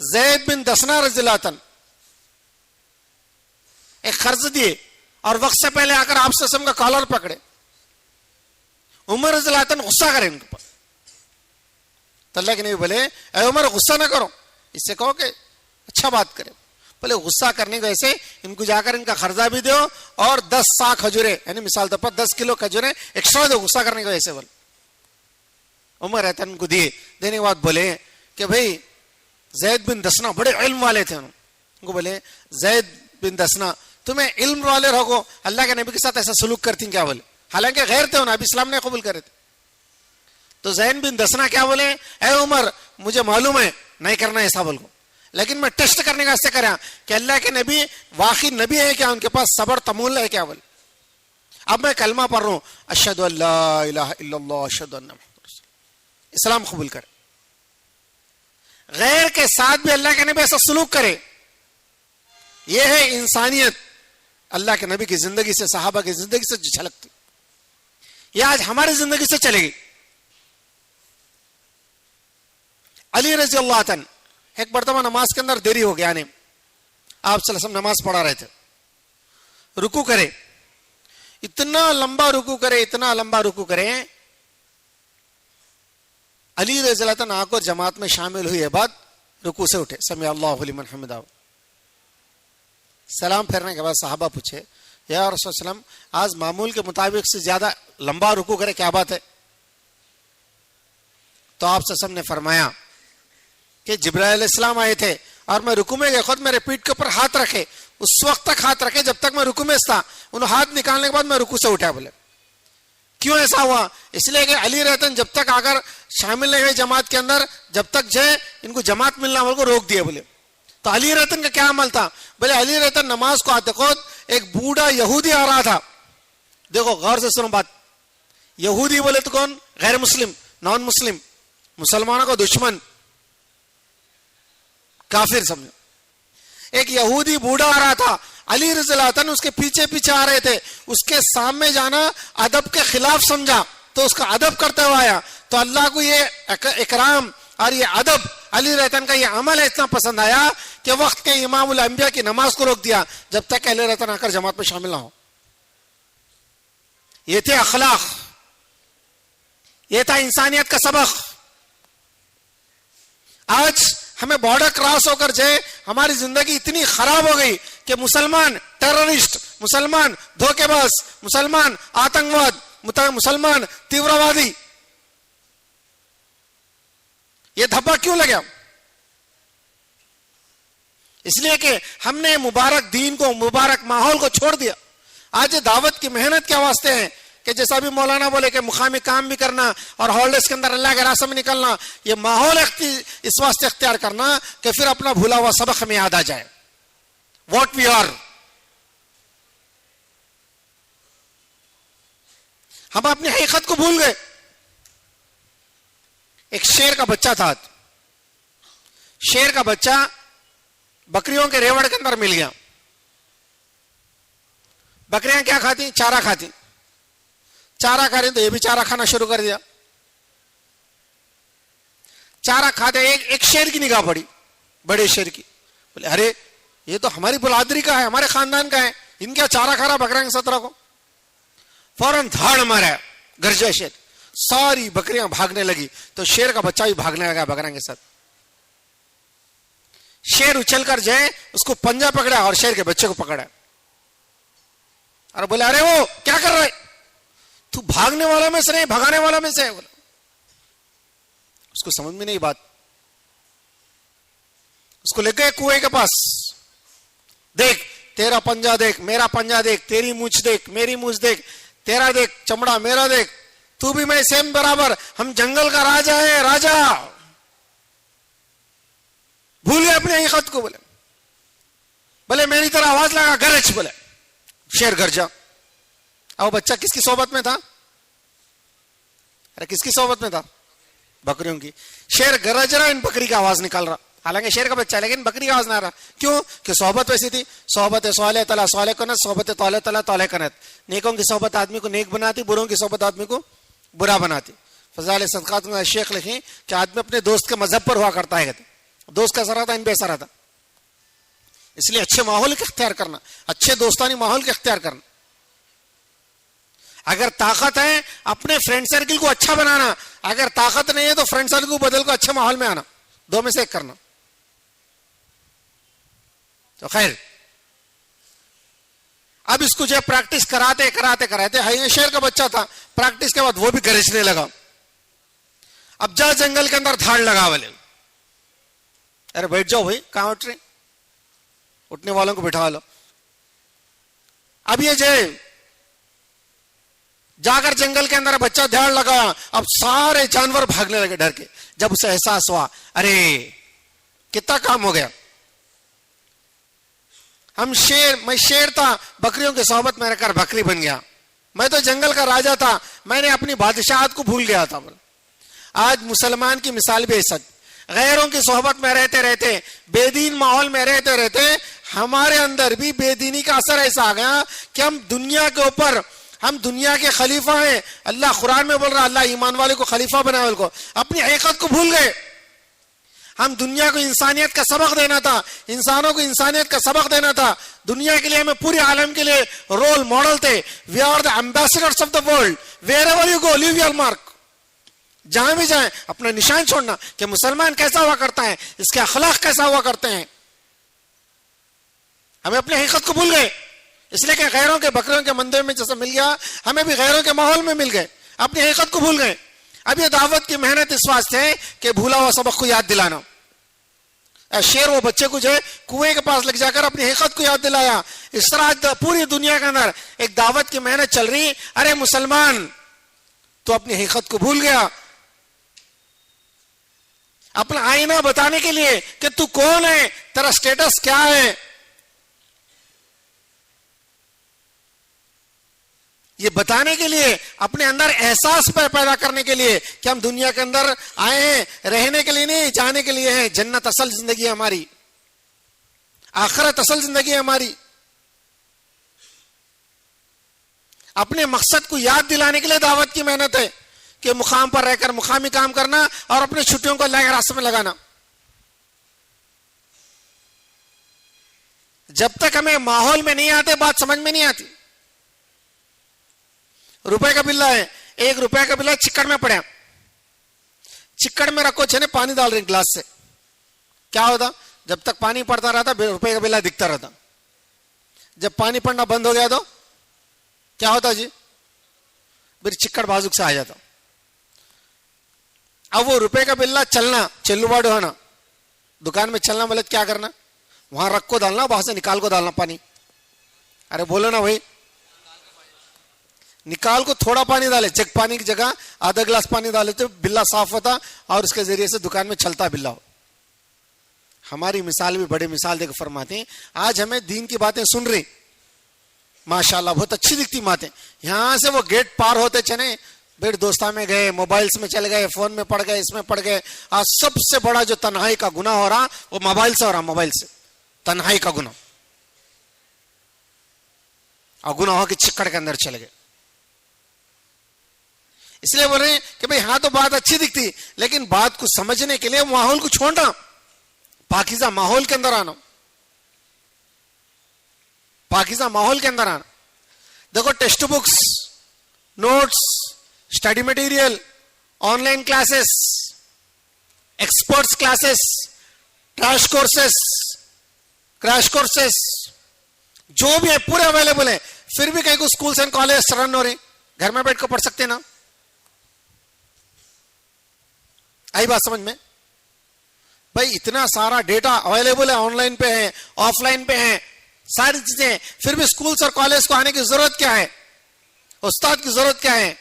ज़ैद बिन दसना रज़ियल्लाहु अन्हु एक कर्ज दिए और वक्त से पहले आकर आप ससम का कॉलर पकड़े. उमर रज़ियल्लाहु अन्हु गुस्सा करें उनके ऊपर, तो अल्लाह के नबी बोले ऐ उमर गुस्सा ना करो, इससे कहो कि अच्छा बात करे। बोले गुस्सा करने को ऐसे इनको जाकर इनका खर्चा भी दो और 10 सा खजूरे, यानी मिसाल तौर पर 10 किलो खजूरे एक्स्ट्रा दो, गुस्सा करने को ऐसे बोले। उमर रहता उनको दिए, देने के बाद बोले कि भाई जैद बिन दसना बड़े इल्म वाले थे, उनको बोले जैद बिन दसना तुम्हें इल्म वाले रहो, अल्लाह के नबी के साथ ऐसा सलूक करती क्या? बोले हालांकि गैर थे उन्हें, अभी इस्लाम ने कबूल करे थे। तो जैद बिन दसना क्या बोले, ऐ उमर मुझे मालूम है नहीं करना ऐसा बोल को, लेकिन मैं टेस्ट करने का ऐसे करा कि अल्लाह के नबी वाकई नबी है क्या, उनके पास सबर तमुल है क्या? बोले अब मैं कलमा पढ़ रहा हूं, अशहदु अल्ला इलाहा इल्लल्लाह अशहदु अन्ना मुहम्मद रसूलुल्लाह, इस्लाम कबूल करे। गैर के साथ भी अल्लाह के नबी ऐसा सलूक करे, यह है इंसानियत अल्लाह के नबी की जिंदगी से, सहाबा की जिंदगी से झलकती। यह आज हमारी जिंदगी से चलेगी। अली रज़ी अल्लाह तआला एक मरतबा नमाज के अंदर देरी हो गया, ने आप सल्लल्लाहु अलैहि वसल्लम नमाज पढ़ा रहे थे, रुकू करे, इतना लंबा रुकू करे, इतना लंबा रुकू करे, अली रज़ी अल्लाह तआला आकर जमात में शामिल हुए बाद रुकू से उठे, समी अल्लाहु लिमन हमिदा, सलाम फेरने के बाद साहबा पूछे या रसूल सल्लम आज मामूल के मुताबिक से ज्यादा लंबा रुकू करे, क्या बात है? तो आप सल्लल्लाहु ने फरमाया कि जिब्राइल अलैहिस्सलाम आए थे और मैं रुकू में गया, खुद मेरे पीठ के ऊपर हाथ रखे, उस वक्त तक हाथ रखे जब तक मैं रुकू में था, उन हाथ निकालने के बाद मैं रुकू से उठा। बोले क्यों ऐसा हुआ? इसलिए कि अली रहतन जब तक आकर शामिल नहीं हुए जमात के अंदर, जब तक जो इनको जमात मिलना को रोक दिया। बोले तो अली रहतन का क्या अमल था? बोले अली रहतन नमाज को आते खुद एक बूढ़ा यहूदी आ रहा था, देखो गौर से सुनो बात, यहूदी बोले तो कौन? गैर मुस्लिम, नॉन मुस्लिम, मुसलमानों का दुश्मन, काफिर समझो। एक यहूदी बूढ़ा आ रहा था, अली रज़ियल्लाहु अन्हु उसके पीछे पीछे आ रहे थे, उसके सामने जाना अदब के खिलाफ समझा तो उसका अदब करते हुए आया। तो अल्लाह को ये इकराम और ये अदब, अली रहतन का ये अमल है इतना पसंद आया कि वक्त के इमामुल अंबिया की नमाज को रोक दिया जब तक अली रहतन आकर जमात में शामिल ना हो। ये थे अखलाक, ये था इंसानियत का सबक। आज हमें बॉर्डर क्रॉस होकर जाए, हमारी जिंदगी इतनी खराब हो गई कि मुसलमान टेररिस्ट, मुसलमान धोखेबाज, मुसलमान आतंकवाद, मुसलमान तीव्रवादी, ये धब्बा क्यों लगा? इसलिए कि हमने मुबारक दीन को, मुबारक माहौल को छोड़ दिया। आज दावत की मेहनत क्या वास्ते है कि जैसा भी मौलाना बोले कि मुकामी काम भी करना और हॉलिडेज के अंदर अल्लाह के रास्ते में निकलना, ये माहौल इस वास्ते इख्तियार करना कि फिर अपना भूला हुआ सबक हमें याद आ जाए, व्हाट वी आर। हम अपनी हकीकत को भूल गए। एक शेर का बच्चा था, शेर का बच्चा बकरियों के रेवड़ के अंदर मिल गया। बकरियां क्या खाती? चारा खाती। चारा खा रही तो ये भी चारा खाना शुरू कर दिया। चारा खाते एक शेर की निगाह पड़ी, बड़े शेर की। बोले अरे ये तो हमारी बुलादरी का है, हमारे खानदान का है, इनका चारा खा रहा बकरियां के साथ रखो। फौरन धाड़ मारा, गरजा शेर, सारी बकरियां भागने लगी तो शेर का बच्चा भी भागने लगा बकरियां के साथ। शेर उछलकर जाए उसको पंजा पकड़ा और शेर के बच्चे को पकड़ा और बोले अरे वो क्या कर रहा है? तू भागने वाला में से नहीं, भगाने वाला में से है। बोला उसको समझ में नहीं बात। उसको ले गए कुएं के पास, देख तेरा पंजा देख, मेरा पंजा देख, तेरी मूंछ देख, मेरी मूंछ देख, तेरा देख चमड़ा, मेरा देख, तू भी मैं सेम बराबर, हम जंगल का राजा है, राजा। भूल गए अपनी हकीकत को। बोले मेरी तरह आवाज लगा, गरज। बोले शेर गरजा। अब बच्चा किसकी सोबत में था? अरे किसकी सोबत में था? बकरियों की। शेर गरज रहा, इन बकरी की आवाज निकाल रहा, हालांकि शेर का बच्चा है लेकिन बकरी की आवाज ना रहा। क्यों? कि सोहबत वैसी थी। सोहबत साले तला साले कनत, सोहबत तौले तला तौले कनत। नेकों की सोहबत आदमी को नेक बनाती, बुरों की सोहबत आदमी को बुरा बनाती। फजाइल सदकात में शेख लिखी कि आदमी अपने दोस्त के मजहब पर हुआ करता है, दोस्त का असर आता, इन पे असर आता। इसलिए अच्छे माहौल का इख्तियार करना, अच्छे दोस्तानी माहौल का इख्तियार करना। अगर ताकत है अपने फ्रेंड सर्किल को अच्छा बनाना, अगर ताकत नहीं है तो फ्रेंड सर्किल को बदल को अच्छे माहौल में आना, दो में से एक करना। तो खैर, अब इसको जो प्रैक्टिस कराते कराते कराते, हाई शहर का बच्चा था, प्रैक्टिस के बाद वो भी गरजने लगा। अब जा जंगल के अंदर धाड़ लगा वाले, अरे बैठ जाओ भाई, कहां उठ रहे, उठने वालों को बिठा लो। अब ये जो जाकर जंगल के अंदर बच्चा धाड़ लगाया, अब सारे जानवर भागने लगे डर के। जब उसे एहसास हुआ, अरे कितना काम हो गया, मैं शेर था, बकरियों की सोहबत में रहकर बकरी बन गया, मैं तो जंगल का राजा था, मैंने अपनी बादशाहत को भूल गया था। आज मुसलमान की मिसाल भी ऐसा, गैरों की सोहबत में रहते रहते, बेदीन माहौल में रहते रहते, हमारे अंदर भी बेदीनी का असर ऐसा आ गया कि हम दुनिया के ऊपर, हम दुनिया के खलीफा हैं। अल्लाह कुरान में बोल रहा, अल्लाह ईमान वाले को खलीफा बनाया, उनको अपनी हकीकत को भूल गए। हम दुनिया को इंसानियत का सबक देना था, इंसानों को इंसानियत का सबक देना था, दुनिया के लिए हमें पूरे आलम के लिए रोल मॉडल थे। We are the ambassadors of the world, wherever you go leave your mark. जहां भी जाए अपना निशान छोड़ना कि मुसलमान कैसा हुआ करता है, इसके अखलाक कैसा हुआ करते हैं। हमें अपनी हकीकत को भूल गए, इसलिए कि गैरों के बकरियों के मंदिर में जैसा मिल गया, हमें भी गैरों के माहौल में मिल गए, अपनी हकीकत को भूल गए। अब ये दावत की मेहनत इस वास्ते है कि भूला हुआ सबक को याद दिलाना। शेर वो बच्चे को जो है कुएं के पास लग जाकर अपनी हकीकत को याद दिलाया। इस तरह पूरी दुनिया के अंदर एक दावत की मेहनत चल रही। अरे मुसलमान, तो अपनी हकीकत को भूल गया, अपना आईना बताने के लिए कि तू कौन है, तेरा स्टेटस क्या है, ये बताने के लिए, अपने अंदर एहसास पैदा करने के लिए कि हम दुनिया के अंदर आए हैं, रहने के लिए नहीं, जाने के लिए हैं। जन्नत असल जिंदगी है हमारी, आखिरत असल जिंदगी है हमारी। अपने मकसद को याद दिलाने के लिए दावत की मेहनत है कि मुकाम पर रहकर मुकामी काम करना और अपने छुट्टियों को अल्लाह के रास्ते में लगाना। जब तक हमें माहौल में नहीं आते, बात समझ में नहीं आती। रुपए का बिल्ला है, 1 रुपए का बिल्ला चिक्कड़ में पड़ा, चिक्कड़ में रखो, छने पानी डाल रहे गिलास से, क्या होता? जब तक पानी पड़ता रहता रुपए का बिल्ला दिखता रहता। जब पानी पड़ना बंद हो गया तो क्या होता जी? फिर चिक्कड़ बाजुक से आ जाता। अब वो रुपए का बिल्ला चलना, चल्लूबाडू होना, दुकान में चलना मतलब क्या करना? वहां रख को डालना, वहां से निकाल को डालना पानी। अरे बोलो ना भाई, निकाल को थोड़ा पानी डाले, जग पानी की जगह आधा गिलास पानी डाले तो बिल्ला साफ होता और उसके जरिए से दुकान में चलता बिल्ला हो। हमारी मिसाल भी बड़े मिसाल देकर फरमाते हैं। आज हमें दीन की बातें सुन रही, माशाल्लाह बहुत अच्छी दिखती बातें। यहां से वो गेट पार होते चने, बेट दोस्ता में गए, मोबाइल्स में चले गए, फोन में पड़ गए, इसमें पड़ गए। आज सबसे बड़ा जो तन्हाई का गुनाह हो रहा वो मोबाइल से हो रहा, मोबाइल से तन्हाई का गुनाह। और गुनाह हो के चिक्कड़ के अंदर चले गए। इसलिए बोल रहे हैं कि भाई हाँ तो बात अच्छी दिखती, लेकिन बात को समझने के लिए माहौल को छोड़ना, पाकीज़ा माहौल के अंदर आना, पाकीज़ा माहौल के अंदर आना। देखो text books, notes, study material, online classes, experts classes, crash courses जो भी है पूरे अवेलेबल है। फिर भी कहीं को स्कूल्स एंड कॉलेज रन हो रहे, घर में बैठ कर पढ़ सकते ना? आई बात समझ में? भाई इतना सारा डेटा अवेलेबल है, ऑनलाइन पे है, ऑफलाइन पे है, सारी चीजें, फिर भी स्कूल्स और कॉलेज को आने की जरूरत क्या है? उस्ताद की जरूरत क्या है?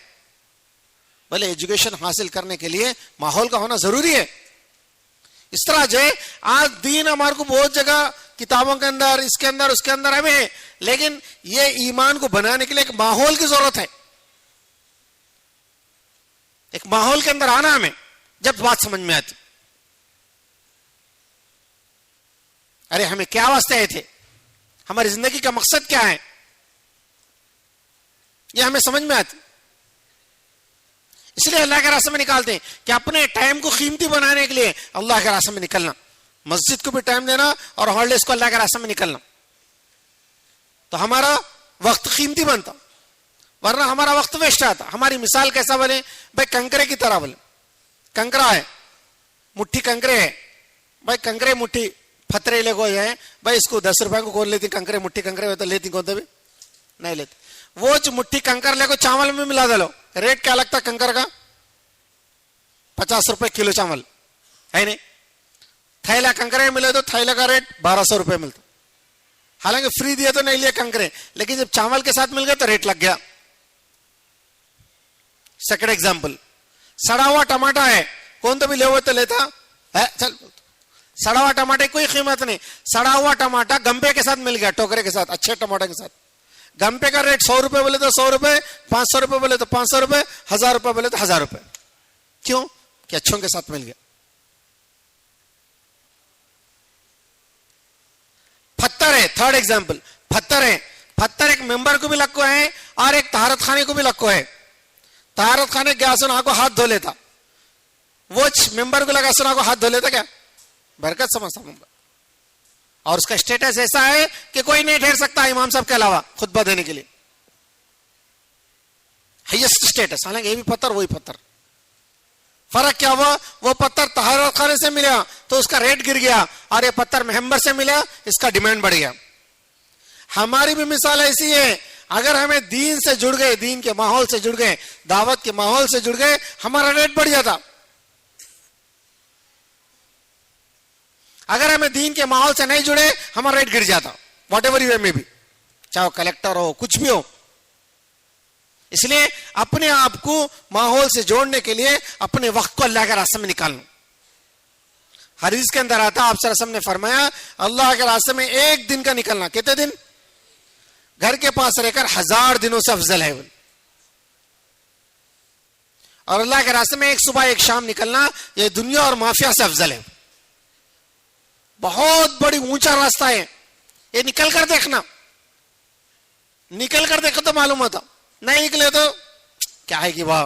भले एजुकेशन हासिल करने के लिए माहौल का होना जरूरी है। इस तरह जो है आज दीन हमारे को बहुत जगह किताबों के अंदर, इसके अंदर, उसके अंदर हमें है, लेकिन ये ईमान को बनाने के लिए एक माहौल की जरूरत है। एक माहौल के अंदर आना हमें, जब बात समझ में आती। अरे हमें क्या वास्ते आए थे, हमारी जिंदगी का मकसद क्या है, यह हमें समझ में आती। इसलिए अल्लाह के रास्ते में निकालते हैं कि अपने टाइम को कीमती बनाने के लिए अल्लाह के रास्ते में निकलना, मस्जिद को भी टाइम देना और हॉलिडेज को अल्लाह के रास्ते में निकलना, तो हमारा वक्त कीमती बनता। वरना हमारा वक्त वेस्ट आता। हमारी मिसाल कैसा बने भाई, कंकरे की तरह बोले। कंकरा है, मुट्ठी कंकरे है भाई, कंकरे मुट्ठी फतरे ले गए हैं भाई, इसको 10 रुपए को कौन लेती? कंकरे मुट्ठी कंकरे हो तो लेती कौन? भी नहीं लेती। वो जो मुट्ठी कंकर ले को चावल में मिला दो, रेट क्या लगता कंकर का? 50 रुपए किलो चावल है नहीं। थैला कंकरे मिले तो थैला का रेट 1200 रुपए मिलता। हालांकि फ्री दिए तो नहीं लिए कंकरे, लेकिन जब चावल के साथ मिल गए तो रेट लग गया। सेकंड एग्जांपल, सड़ा हुआ टमाटा है, कौन तो भी ले हुए तो लेता है। चल, सड़ा हुआ टमाटे की कोई कीमत नहीं। सड़ा हुआ टमाटा गंपे के साथ मिल गया, टोकरे के साथ, अच्छे टमाटर के साथ। गंपे का रेट 100 रुपए बोले तो 100 रुपए, 500 रुपए बोले तो 500 रुपए, 1000 रुपए बोले तो 1000 रुपए। क्यों? कि अच्छों के साथ मिल गया। पत्थर है, थर्ड एग्जांपल, पत्थर है। पत्थर एक मेंबर को भी लक्को है और एक तहारत खाने को भी लक्को है। तहारत खाने गया सुना को हाथ धो लेता, वो मेंबर को लगा सुना को हाथ धो लेता, क्या बरकत समझता मेंबर। और उसका स्टेटस ऐसा है कि कोई नहीं ठहर सकता इमाम साहब के अलावा खुतबा देने के लिए, हाईएस्ट स्टेटस। हालांकि ये भी पत्थर वही पत्थर, फर्क क्या हुआ? वो पत्थर तहारत खाने से मिला तो उसका रेट गिर गया, और ये पत्थर मेंबर से मिला, इसका डिमांड बढ़ गया। हमारी भी मिसाल ऐसी है, अगर हमें दीन से जुड़ गए, दीन के माहौल से जुड़ गए, दावत के माहौल से जुड़ गए, हमारा रेट बढ़ जाता। अगर हमें दीन के माहौल से नहीं जुड़े, हमारा रेट गिर जाता, वॉट एवर यू में भी, चाहे कलेक्टर हो, कुछ भी हो। इसलिए अपने आप को माहौल से जोड़ने के लिए अपने वक्त को अल्लाह के रास्ते में निकालना। हदीस के अंदर आता, आप सल्लल्लाहु अलैहि वसल्लम ने फरमाया, अल्लाह के रास्ते में एक दिन का निकलना, कितने दिन? घर के पास रहकर 1000 दिनों से अफजल है। और अल्लाह के रास्ते में एक सुबह एक शाम निकलना, यह दुनिया और माफिया से अफजल है। बहुत बड़ी ऊंचा रास्ता है ये, निकल कर देखना। निकल कर देखो तो मालूम होता, नहीं निकले तो क्या है कि वाह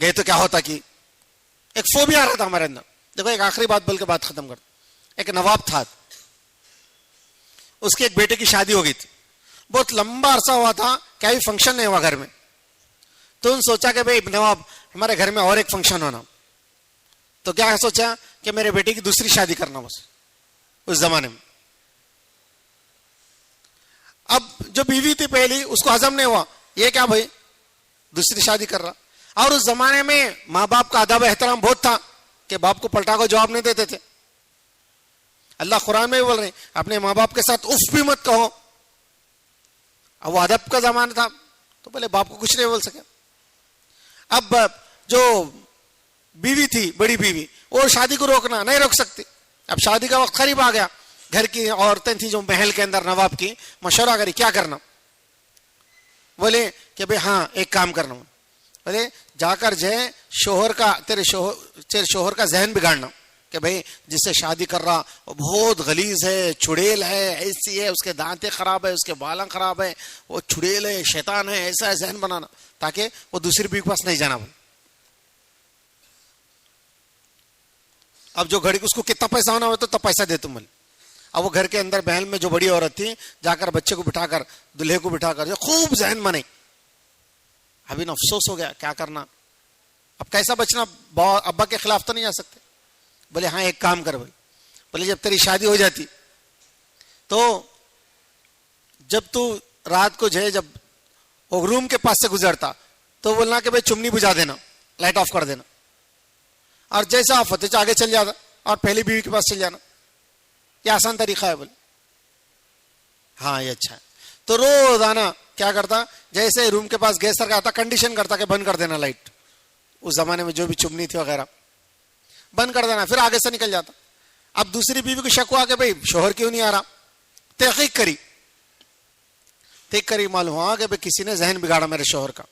गए तो क्या होता कि एक फोबिया आ रहा था हमारे अंदर। देखो एक आखिरी बात बोल के बात खत्म कर। एक नवाब था, उसके एक बेटे की शादी हो गई थी, बहुत लंबा अरसा हुआ था, क्या भी फंक्शन नहीं हुआ घर में। तो उन्होंने सोचा कि भाई नवाब हमारे घर में और एक फंक्शन होना, तो क्या सोचा कि मेरे बेटे की दूसरी शादी करना बस उस जमाने में। अब जो बीवी थी पहली, उसको हजम नहीं हुआ, ये क्या भाई दूसरी शादी कर रहा। और उस जमाने में माँ बाप का अदब एहतराम बहुत था कि बाप को पलटा को जवाब नहीं देते थे। अल्लाह कुरान में भी बोल रहे, अपने माँ बाप के साथ उफ भी मत कहो। अब वो अदब का जमाना था, तो पहले बाप को कुछ नहीं बोल सके। अब जो बीवी थी, बड़ी बीवी, वो शादी को रोकना नहीं रोक सकती। अब शादी का वक्त करीब आ गया, घर की औरतें थी जो महल के अंदर नवाब की, मशवरा करी क्या करना। बोले कि भाई हाँ एक काम करना, बोले जाकर जो है शोहर का, तेरे शोहर का जहन बिगाड़ना कि भाई जिससे शादी कर रहा वो बहुत गलीज है, चुड़ैल है, ऐसी है, उसके दांतें खराब है, उसके बाल खराब है, वो चुड़ैल है, शैतान है, ऐसा जहन बनाना ताकि वो दूसरी बीवी के पास नहीं जाना। बोले अब जो घड़ी उसको कितना पैसा होना हो तो तब पैसा दे तुम। बोले अब वो घर के अंदर महल में जो बड़ी औरत थी, जाकर बच्चे को बिठाकर, दूल्हे को बिठाकर जो खूब जहन बने। अभी न अफसोस हो गया, क्या करना, अब कैसा बचना, अब्बा के खिलाफ तो नहीं जा सकते। बोले हाँ एक काम कर भाई, बोले जब तेरी शादी हो जाती तो जब तू रात को जो है जब वो रूम के पास से गुजरता तो बोलना कि भाई चिमनी बुझा देना, लाइट ऑफ कर देना, और जैसा ऑफ होते आगे चल जाता और पहली बीवी के पास चल जाना। ये आसान तरीका है। बोले हाँ ये अच्छा है। तो रोजाना क्या करता, जैसे रूम के पास गैस सर का आता, कंडीशन करता कि बंद कर देना लाइट, उस जमाने में जो भी चिमनी थी वगैरह बंद कर देना, फिर आगे से निकल जाता। अब दूसरी बीवी को शक हुआ कि भाई शोहर क्यों नहीं आ रहा, तहकीक करी, मालूम हुआ कि भाई किसी ने जहन बिगाड़ा मेरे शोहर का।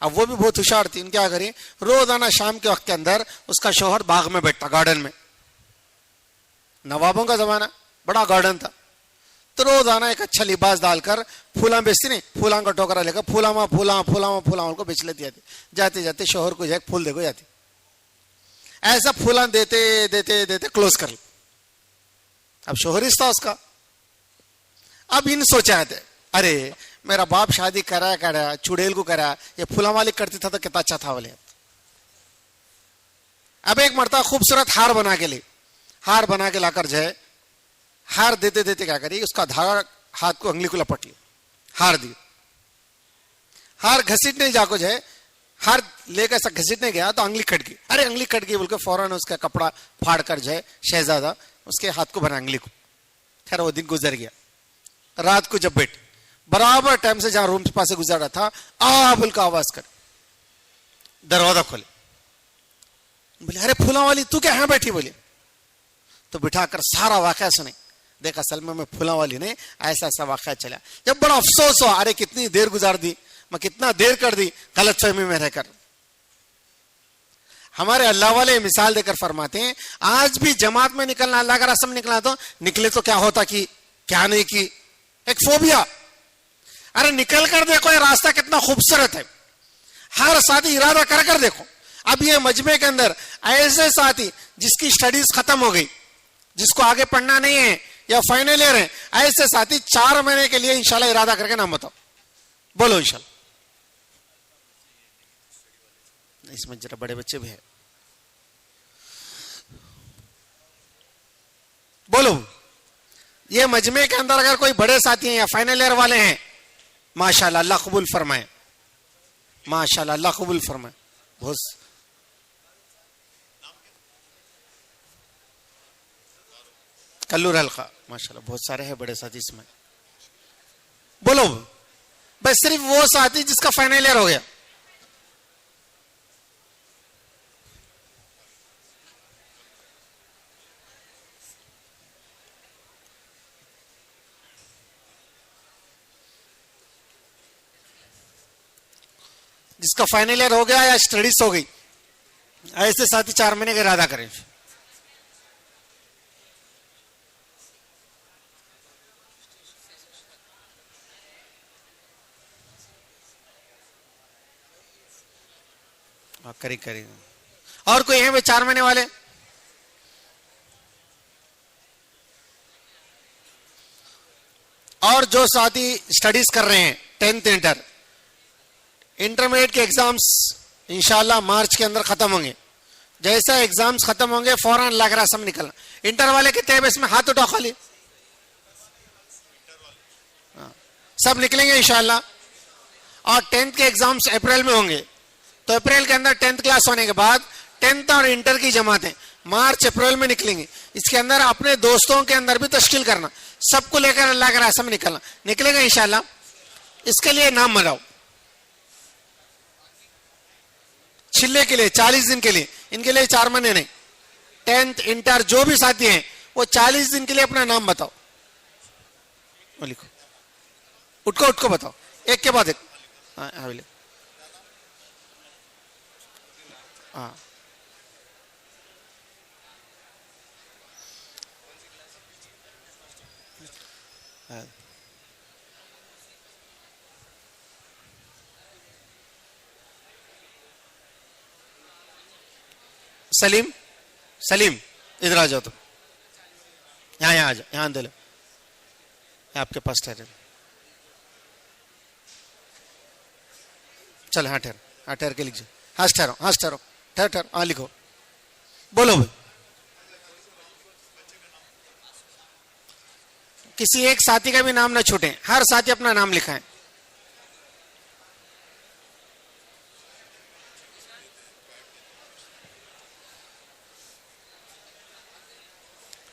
अब वो भी बहुत होशियार थी, क्या करी, रोजाना शाम के वक्त के अंदर उसका शोहर बाग में बैठता, गार्डन में, नवाबों का जमाना, बड़ा गार्डन था। तो रोजाना एक अच्छा लिबास डालकर फूला बेचती नहीं, फूला का टोकरा लेकर फूला उनको बेच लेती जाती, जाते जाते शोहर को जाके फूल देखो जाती, ऐसा फूला देते देते देते क्लोज कर। अब शोहर था उसका, अब इन सोचा थे, अरे मेरा बाप शादी करा चुड़ैल को करा, ये फूला वाली करती था तो कितना अच्छा था बोले। अब एक मरता खूबसूरत हार बना के ले, हार बना के लाकर जाए, हार देते देते क्या करी, उसका धागा हाथ को अंगली को लपट लिया, हार दी। हार घसीटने जाको जाए, हार लेकर ऐसा घसीटने गया तो अंगली कट गई। अरे अंगली कट गई बोल के फौरन उसका कपड़ा फाड़ कर जाए शहजादा उसके हाथ को बना अंगली को। खैर वो दिन गुजर गया। रात को जब बैठ बराबर टाइम से जहां रूम के पास से गुजर रहा था, आ बोल का आवाज कर, दरवाजा खोले। बोले अरे फूला वाली तू क्या यहां बैठी? बोले तो बिठाकर सारा वाकया सुने। देखा असल में मैं फूला वाली नहीं, ऐसा ऐसा वाकया चला। जब बड़ा अफसोस हुआ, अरे कितनी देर गुजार दी, मैं कितना देर कर दी गलत फहमी में रहकर। हमारे अल्लाह वाले मिसाल देकर फरमाते हैं, आज भी जमात में निकलना, अल्लाह का रस्म निकलना तो निकले तो क्या होता कि क्या नहीं की, एक फोबिया। अरे निकल कर देखो ये रास्ता कितना खूबसूरत है, हर साथी इरादा कर कर देखो। अब ये मजमे के अंदर ऐसे साथी जिसकी स्टडीज खत्म हो गई, जिसको आगे पढ़ना नहीं है या फाइनल ईयर है, ऐसे साथी 4 महीने के लिए इंशाल्लाह इरादा करके नाम बताओ, बोलो इंशाल्लाह। इसमें जरा बड़े बच्चे भी हैं, बोलो। ये मजमे के अंदर अगर कोई बड़े साथी हैं या फाइनल ईयर वाले हैं, माशाल्लाह अल्लाह कबूल फरमाए, माशाल्लाह अल्लाह कबूल फरमाए। बहुत कल्लूर हल्का, माशाल्लाह बहुत सारे हैं बड़े साथी इसमें, बोलो। बस सिर्फ वो साथी जिसका फाइनल ईयर हो गया, जिसका फाइनल ईयर हो गया या स्टडीज हो गई, ऐसे साथी 4 महीने का इरादा करें। करी और कोई है वे 4 महीने वाले? और जो साथी स्टडीज कर रहे हैं 10th इंटरमीडिएट के एग्जाम्स इंशाल्लाह मार्च के अंदर खत्म होंगे। जैसा एग्जाम्स खत्म होंगे फौरन लग रहा सब निकलना। इंटर वाले कितने हैं इसमें? हाथ उठाओ खाली। सब निकलेंगे इंशाल्लाह। और 10th के एग्जाम्स अप्रैल में होंगे, तो अप्रैल के अंदर 10th क्लास होने के बाद 10th और इंटर की जमातें मार्च अप्रैल में निकलेंगी। इसके अंदर अपने दोस्तों के अंदर भी तश्कील करना, सबको लेकर अल्लाह का रास्ता में निकलना, निकलेगा इंशाल्लाह। इसके लिए नाम बनाओ, छिल्ले के लिए 40 दिन के लिए, इनके लिए 4 महीने नहीं। 10th इंटर जो भी साथी हैं वो 40 दिन के लिए अपना नाम बताओ, वो लिखो, उठको बताओ एक के बाद एक। हाँ सलीम इधर आ जाओ तुम, यहाँ आ जाओ, यहाँ दे लो, आपके पास ठहरे। चल हाँ ठहर के लिख जाओ। हाँ ठहरो हाँ लिखो, बोलो भाई। किसी एक साथी का भी नाम ना छूटे, हर साथी अपना नाम लिखाए।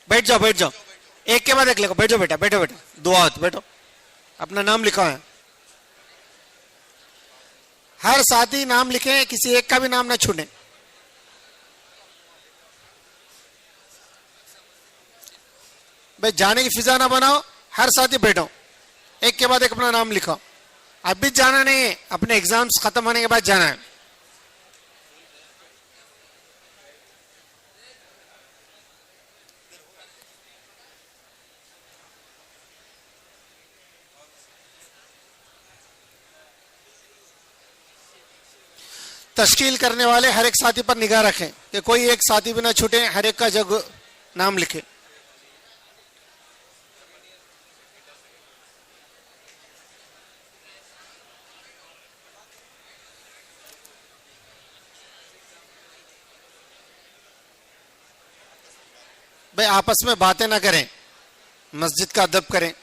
बैठ जाओ, एक के बाद एक लिखो। बैठो बेटा, दुआ बैठो, अपना नाम लिखा है। हर साथी नाम लिखे, किसी एक का भी नाम ना छूटे। भाई जाने की फिजा ना बनाओ, हर साथी बैठो, एक के बाद एक अपना नाम लिखो। अभी जाना नहीं है, अपने एग्जाम्स खत्म होने के बाद जाना है। तश्कील करने वाले हर एक साथी पर निगाह रखें कि कोई एक साथी भी ना छूटे, हर एक का जग नाम लिखे। भाई आपस में बातें ना करें, मस्जिद का अदब करें।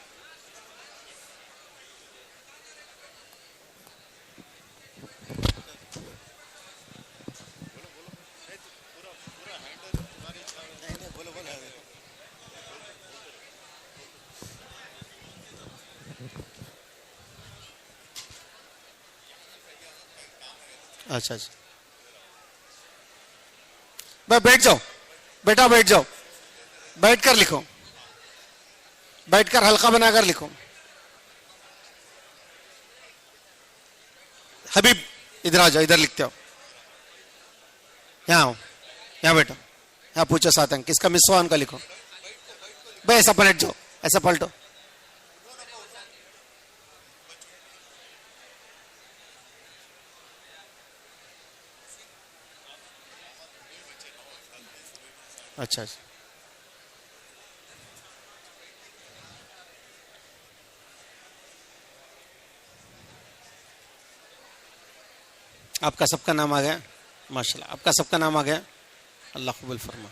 अच्छा अच्छा, भाई बैठ जाओ, बेटा बैठ जाओ, बैठकर लिखो, बैठकर हल्का बनाकर लिखो। हबीब इधर आ जाओ, इधर लिखते हो, यहाँ आओ, यहाँ बैठो, यहाँ पूछो साथ अंक किसका मिस हुआ उनका लिखो। भाई ऐसा पलट जाओ, ऐसा पलटो। अच्छा अच्छा, आपका सबका नाम आ गया, माशाल्लाह, आपका सबका नाम आ गया, अल्लाह कबूल फरमा।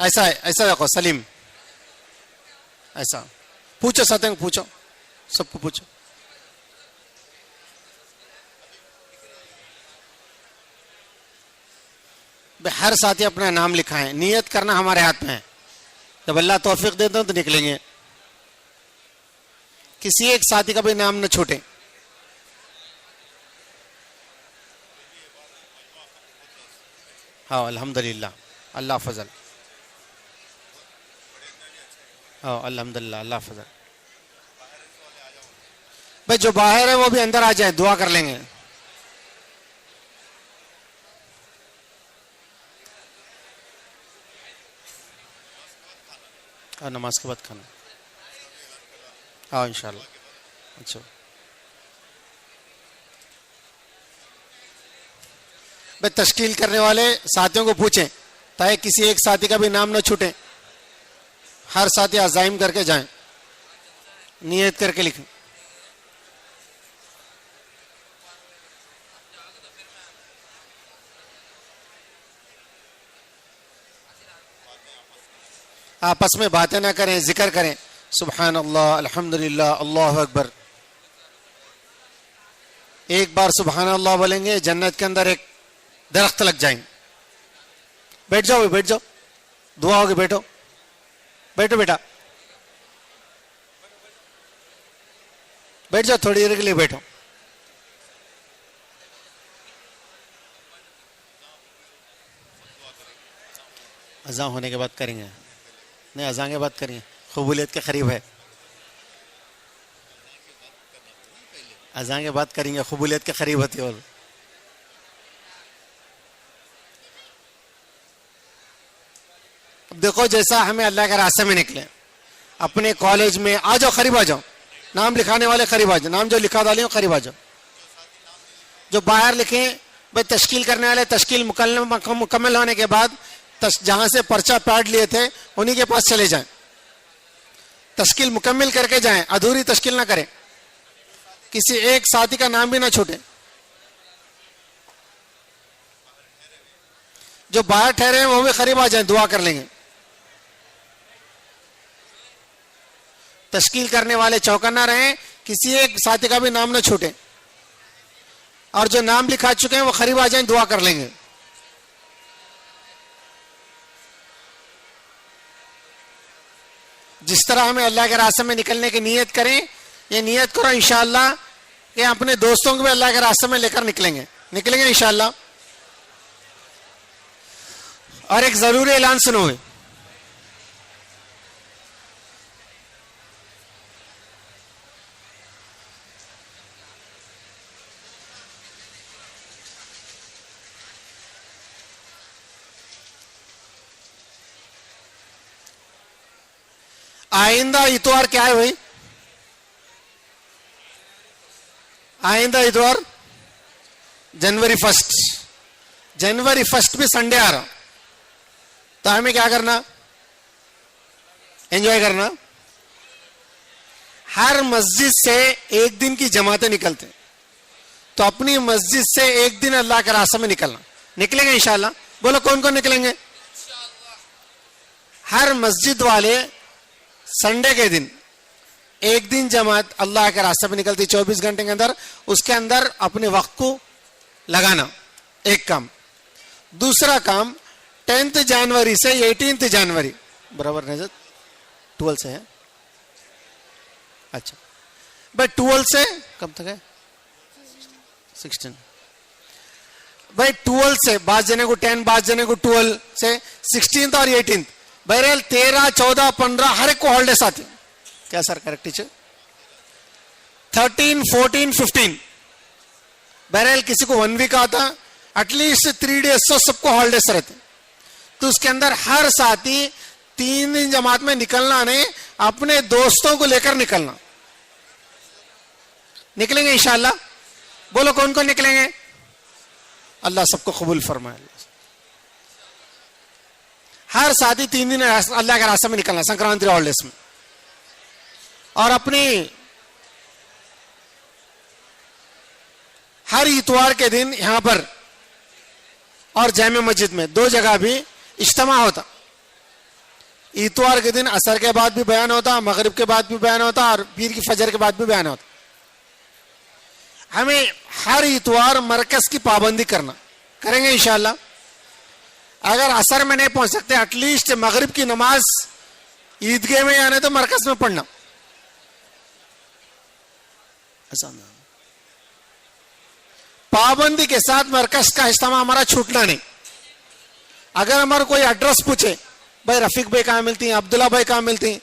ऐसा है, ऐसा देखो सलीम, ऐसा पूछो सतंग, पूछो सबको पूछो। हर साथी अपना नाम लिखा है, नियत करना हमारे हाथ में है, जब अल्लाह तौफीक देते हो तो निकलेंगे। किसी एक साथी का भी नाम न छूटे। हाँ अल्हम्दुलिल्लाह, अल्लाह फजल, हाँ अल्हम्दुलिल्लाह, अल्लाह फजल। भाई जो बाहर है वो भी अंदर आ जाए, दुआ कर लेंगे। हाँ नमाज के बाद खाना, हाँ इंशाल्लाह। अच्छा भाई तश्कील करने वाले साथियों को पूछें ताकि किसी एक साथी का भी नाम न छूटे। हर साथी अज़ाइम करके जाएं, नियत करके लिखें। आपस में बातें ना करें, जिक्र करें, सुबहान अल्लाह, अल्हम्दुलिल्लाह, अल्लाह अकबर। एक बार सुबहान अल्लाह बोलेंगे, जन्नत के अंदर एक दरख्त लग जाएंगे। बैठ जाओ, बैठ जाओ, दुआ होगी, बैठो बैठो बेटा, बैठ जाओ, थोड़ी देर के लिए बैठो। अज़ान होने के बाद करेंगे, नहीं अज़ान के बाद करेंगे, कबूलियत के करीब है। अज़ान के बाद करेंगे, कबूलियत के करीब होती है। और देखो जैसा हमें अल्लाह के रास्ते में निकले, अपने कॉलेज में आ जाओ, करीब आ जाओ, नाम लिखाने वाले करीब आ जाओ, नाम जो लिखा डाले हो करीब आ जाओ। जो बाहर लिखे भाई तश्कील करने वाले, तश्कील मुकम्मल होने के बाद जहां से पर्चा पाट लिए थे उन्हीं के पास चले जाएं, तश्कील मुकम्मल करके जाएं, अधूरी तश्कील ना करें, किसी एक साथी का नाम भी ना छूटे। जो बाहर ठहरे हैं वो भी करीब आ जाएं, दुआ कर लेंगे। तश्कील करने वाले चौकन्ना रहें, किसी एक साथी का भी नाम ना छूटे, और जो नाम लिखा चुके हैं वो करीब आ जाएं, दुआ कर लेंगे। जिस तरह हमें अल्लाह के रास्ते में निकलने की नियत करें, ये नियत करो इंशाअल्लाह कि अपने दोस्तों को भी अल्लाह के रास्ते में लेकर निकलेंगे इंशाअल्लाह। और एक जरूरी ऐलान सुनोगे, आइंदा इतवार क्या है भाई? आइंदा इतवार जनवरी 1, जनवरी 1 भी संडे आ रहा, तो हमें क्या करना? एंजॉय करना। हर मस्जिद से एक दिन की जमातें निकलते हैं, तो अपनी मस्जिद से एक दिन अल्लाह के रास्ते में निकलना। निकलेंगे इंशाल्लाह? बोलो कौन कौन निकलेंगे? हर मस्जिद वाले संडे के दिन एक दिन जमात अल्लाह के रास्ते में निकलती 24 घंटे के अंदर, उसके अंदर अपने वक्त को लगाना, एक काम। दूसरा काम 10 जनवरी से 18 जनवरी बराबर नजर 12 से है, अच्छा भाई 12 से कब तक है? 16 भाई 12 से, बात जने को 10, बात जने को 12 से 16 और 18, बहरहाल 13, 14, 15 हर एक को हॉलिडेज आती। क्या सर करेक्ट टीचर? 13, 14, 15 बहरहाल किसी को 1 वीक आता, एटलीस्ट 3 डेज तो सबको हॉलिडेज रहते। तो उसके अंदर हर साथी 3 दिन जमात में निकलना नहीं, अपने दोस्तों को लेकर निकलना। निकलेंगे इंशाल्लाह? बोलो कौन कौन निकलेंगे? अल्लाह सबको कबूल फरमाए। हर साथी 3 दिन अल्लाह के रास्ते में निकलना संक्रांति हॉलिडेज में। और अपनी हर इतवार के दिन यहां पर और जामे मस्जिद में 2 जगह भी इज्तिमा होता। इतवार के दिन असर के बाद भी बयान होता, मगरिब के बाद भी बयान होता और पीर की फजर के बाद भी बयान होता। हमें हर इतवार मरकज की पाबंदी करना, करेंगे इंशाल्लाह। अगर असर में नहीं पहुंच सकते, एटलीस्ट मगरिब की नमाज ईदगाह में आने तो मरकज में पढ़ना। पाबंदी के साथ मरकज का इज्तिमा हमारा छूटना नहीं। अगर हमारा कोई एड्रेस पूछे, भाई रफीक भाई कहां मिलती हैं, अब्दुल्ला भाई कहां मिलती हैं,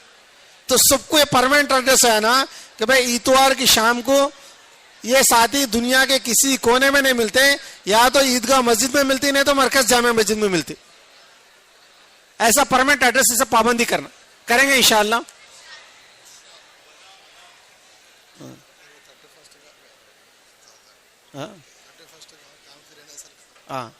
तो सबको ये परमानेंट एड्रेस है ना कि भाई इतवार की शाम को ये साथी दुनिया के किसी कोने में नहीं मिलते, या तो ईदगाह मस्जिद में मिलती, नहीं तो मरकज जामे मस्जिद में मिलती। ऐसा परमानेंट एड्रेस से पाबंदी करना, करेंगे इंशाल्लाह। हाँ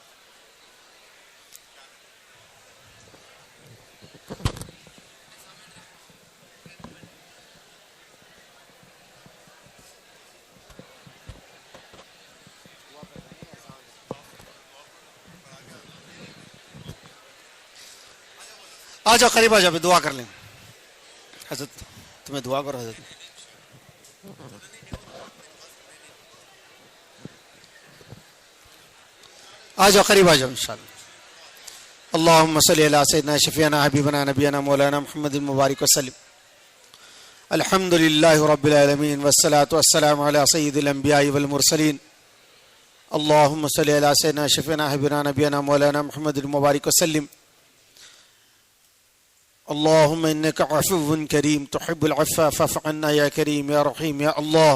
आ जाओ, करीब आ जाओ, दुआ कर लें। हजरत तुम्हें दुआ करो हजरत। आ जाओ, करीब आ जाओ इंशाल्लाह। अल्लाहुम्मा सल्ली अला सय्यिदिना शफीअना हबीबना नबियना मौलाना मुहम्मदिन मुबारक वसल्लम। अल्हम्दुलिल्लाहि रब्बिल आलमीन वस्सलातु वस्सलामु अला सय्यिदिल अंबिया'i वल मुरसलीन। अल्लाहुम्मा सल्ली अला सय्यिदिना शफीअना हबीबना नबियना मौलाना मुहम्मदिन मुबारक वसल्लम। अल्लाहुम्मा इन्नका अफ़ुव्वुन करीम तुहिब्बुल अफ़्फ़ फ़अफ़ु अन्ना या करीम या रहीम या अल्लाह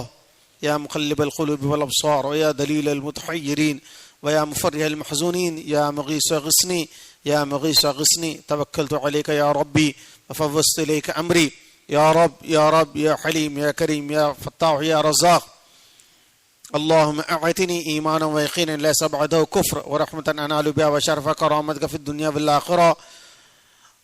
या मुक़ल्लिबल क़ुलूब वल अब्सार व या दलीलल मुतहय्यरीन व या मुफ़र्रिहल महज़ूनीन या मुग़ीस ग़िस्नी या मुग़ीस ग़िस्नी तवक्कलतु अलैका या रब्बी व फ़व्वज़्तु इलैका अमरी या रब या हलीम या करीम या फ़त्ताह या रज़्ज़ाक़। अल्लाहुम्मा अअतिनी ईमानन व यक़ीनन लैसा बअदहु कुफ़्र व रहमतन अनालु बिहा व शरफ़ करामतक फ़िद दुनिया वल आख़िरह।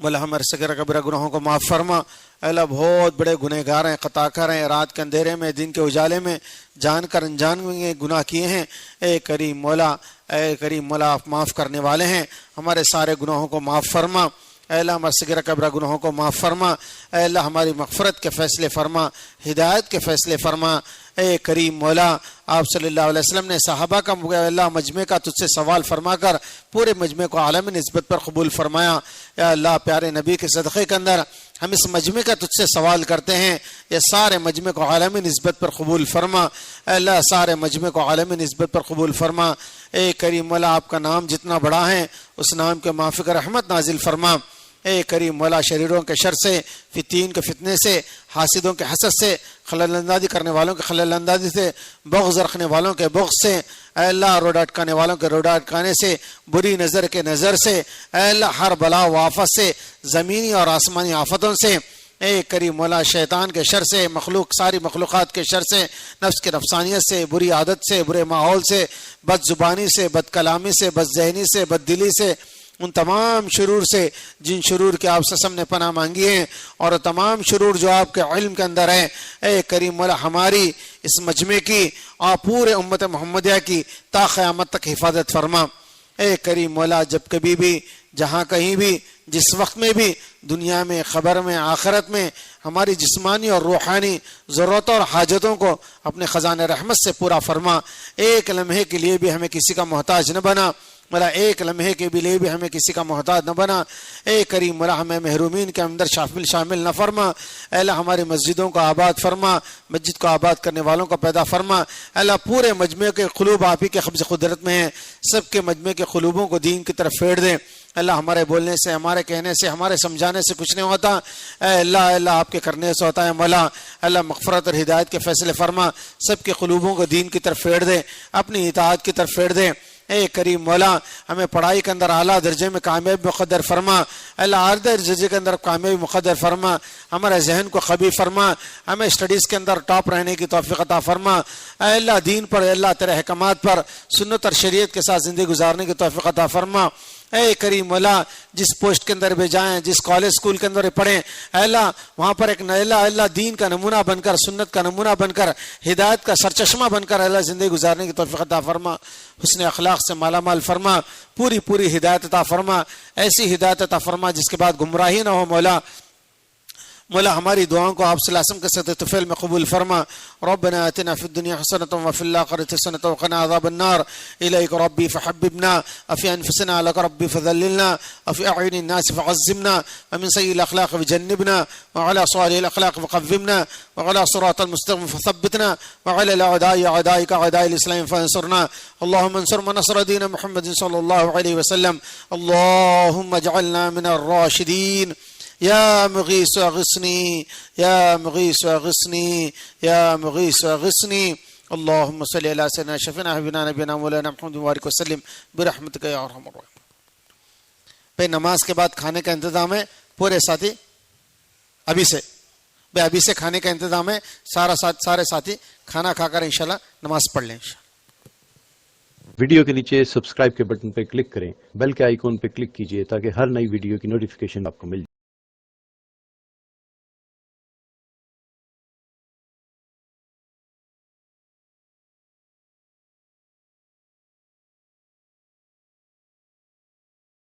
मोला हमारे सगीरा कबीरा गुनाहों को माफ़ फरमा। अल्लाह बहुत बड़े गुनहगार हैं, खताकार हैं, रात के अंधेरे में दिन के उजाले में जानकर अनजान में गुनाह किए हैं। ए करीम मौला आप माफ़ करने वाले हैं, हमारे सारे गुनाहों को माफ़ फरमा। अल्लाह हमारे सगीरा कबीरा गुनाहों को माफ़ फरमा। अल्लाह हमारी मग़फ़िरत के फ़ैसले फरमा, हिदायत के फ़ैसले फरमा। ए करीम मौला आप सल्लल्लाहु अलैहि वसल्लम ने सहाबा का अल्लाह मजमे का तुझसे सवाल फरमा कर पूरे मजमे को आलम निस्बत पर कबूल फरमाया। या अल्लाह प्यारे नबी के सदक़े के अंदर हम इस मजमे का तुझसे सवाल करते हैं, ये सारे मजमे को आलमी निस्बत पर कबूल फरमा। अल्लाह सारे मजमे को आलमी निस्बत पर कबूल फरमा। ए करीम मौला, आपका नाम जितना बड़ा है उस नाम के माफिक रहमत नाजिल फरमा। ए करीम मौला, शरीरों के शर से, फितीन के फितने से, हासिदों के हसद से, खलल अंदाजी करने वालों के खलल अंदाजी से, बग़्ज़ रखने वालों के बग़्ज़ से, अल्लाह रोड अटकाने वालों के रोड अटकाने से, बुरी नज़र के नज़र से, अल्लाह हर बला व आफत से, ज़मीनी और आसमानी आफतों से, ए करीम मौला, शैतान के शर से, मखलूक सारी मखलूक़ात के शर से, नफ्स के नफसानियत से, बुरी आदत से, बुरे माहौल से, बद ज़ुबानी से, बद कलामी से, बद ज़हनी से, बद दिली से, उन तमाम शुरूर से जिन शुरूर के आपसे सबने पनाह मांगी है, और तमाम शुरूर जो आपके इल्म के अंदर है, ए करीम मौला, हमारी इस मजमे की और पूरे उम्मत मोहम्मदिया की ता क़यामत तक हिफाजत फरमा। ए करीम मौला, जब कभी भी, जहाँ कहीं भी, जिस वक्त में भी, दुनिया में, ख़बर में, आखिरत में हमारी जिस्मानी और रूहानी ज़रूरतों और हाजतों को अपने ख़ज़ाने रहमत से पूरा फरमा। एक लम्हे के लिए भी हमें किसी का मोहताज न बना मौला, एक लम्हे के लिए भी हमें किसी का मोहताज न बना। ए करीम मौला, हमें महरूमीन के अंदर शामिल न फरमा। अल्लाह हमारी मस्जिदों को आबाद फरमा, मस्जिद को आबाद करने वालों को पैदा फरमा। अल्लाह पूरे मजमे के क़ुलूब आप ही के कब्ज़ कुदरत में हैं, सबके मजमे के क़ुलूबों को दीन की तरफ फेर दें। अल्लाह हमारे बोलने से, हमारे कहने से, हमारे समझाने से कुछ नहीं होता, अल्लाह अल्लाह आपके करने से होता है। मौला अल्लाह मग़फ़रत और हिदायत के फ़ैसले फरमा, सबके क़ुलूबों को दीन की तरफ फेर दे, अपनी इताअत की तरफ फेर दे। ए करीम मौला, हमें पढ़ाई के अंदर आला दर्जे में कामयाबी मुक़द्दर फरमा। अल्लाह आला दर्जे के अंदर कामयाबी मुक़द्दर फरमा। हमारे जहन को ख़बी फरमा, हमें स्टडीज़ के अंदर टॉप रहने की तौफ़ीक़ अता फरमा। अल्लाह दीन पर, अल्लाह तेरे अहकामात पर, सुन्नत और शरीयत के साथ ज़िंदगी गुजारने की तौफ़ीक़ अता फरमा। ए करीम मौला, जिस पोस्ट के अंदर भी जाएं, जिस कॉलेज स्कूल के अंदर पढ़ें, अल्लाह वहाँ पर एक अल्लाह दीन का नमूना बनकर, सुन्नत का नमूना बनकर, हिदायत का सरचश्मा बनकर अल्लाह ज़िंदगी गुजारने की तौफ़ीक़ अता फरमा। हुस्न अखलाक से माला माल फरमा, पूरी पूरी हिदायत अता फरमा, ऐसी हिदायत अता फरमा जिसके बाद गुमराही ना हो। मौला मौला, हमारी दुआओं को आप सल्लल्लाहु अलैहि वसल्लम के सत्ते तुफ़ैल में कबूल फरमा। रब्बना आतिना फ़िद दुनिया हसनतन व फ़िल आखिरति हसनतन व क़िना अज़ाबन नार। इलैका रब्बी फ़हब्बिबना अफ़ी अनफुसिना लका रब्बी फ़ज़ल्लिलना अफ़ी अ'युनिन नास फ़अज़्ज़िमना व मिन सय्यिल अख़लाक़ फ़जन्निबना व अला सालिहिल अख़लाक़ फ़क़व्विमना व अला सिरातिल मुस्तक़ीम फ़थब्बितना व अला अअदाइ अअदाइका अअदाइल इस्लाम फ़अंसुरना। अल्लाहुम्मा अंसुर मन नसर दीन मुहम्मद सल्लल्लाहु अलैहि वसल्लम। अल्लाहुम्मा इजअलना मिनर राशिदीन। या मुगीस अग़िस्नी, या मुगीस अग़िस्नी, या मुगीस अग़िस्नी। अल्लाहुम्मा सल्लि अला सय्यिदिना शफ़ीना हबीबना नबीना मौलाना मुहम्मद व बारिक वसल्लिम बिरहमतिका या अरहमर राहिमीन। भाई नमाज के बाद खाने का इंतजाम है, पूरे साथी अभी से, भाई अभी से खाने का इंतजाम है, सारे साथी खाना खाकर इंशाल्लाह नमाज पढ़ लें। वीडियो के नीचे सब्सक्राइब के बटन पर क्लिक करें, बेल के आइकॉन पर क्लिक कीजिए ताकि हर नई वीडियो की नोटिफिकेशन आपको मिल जाए।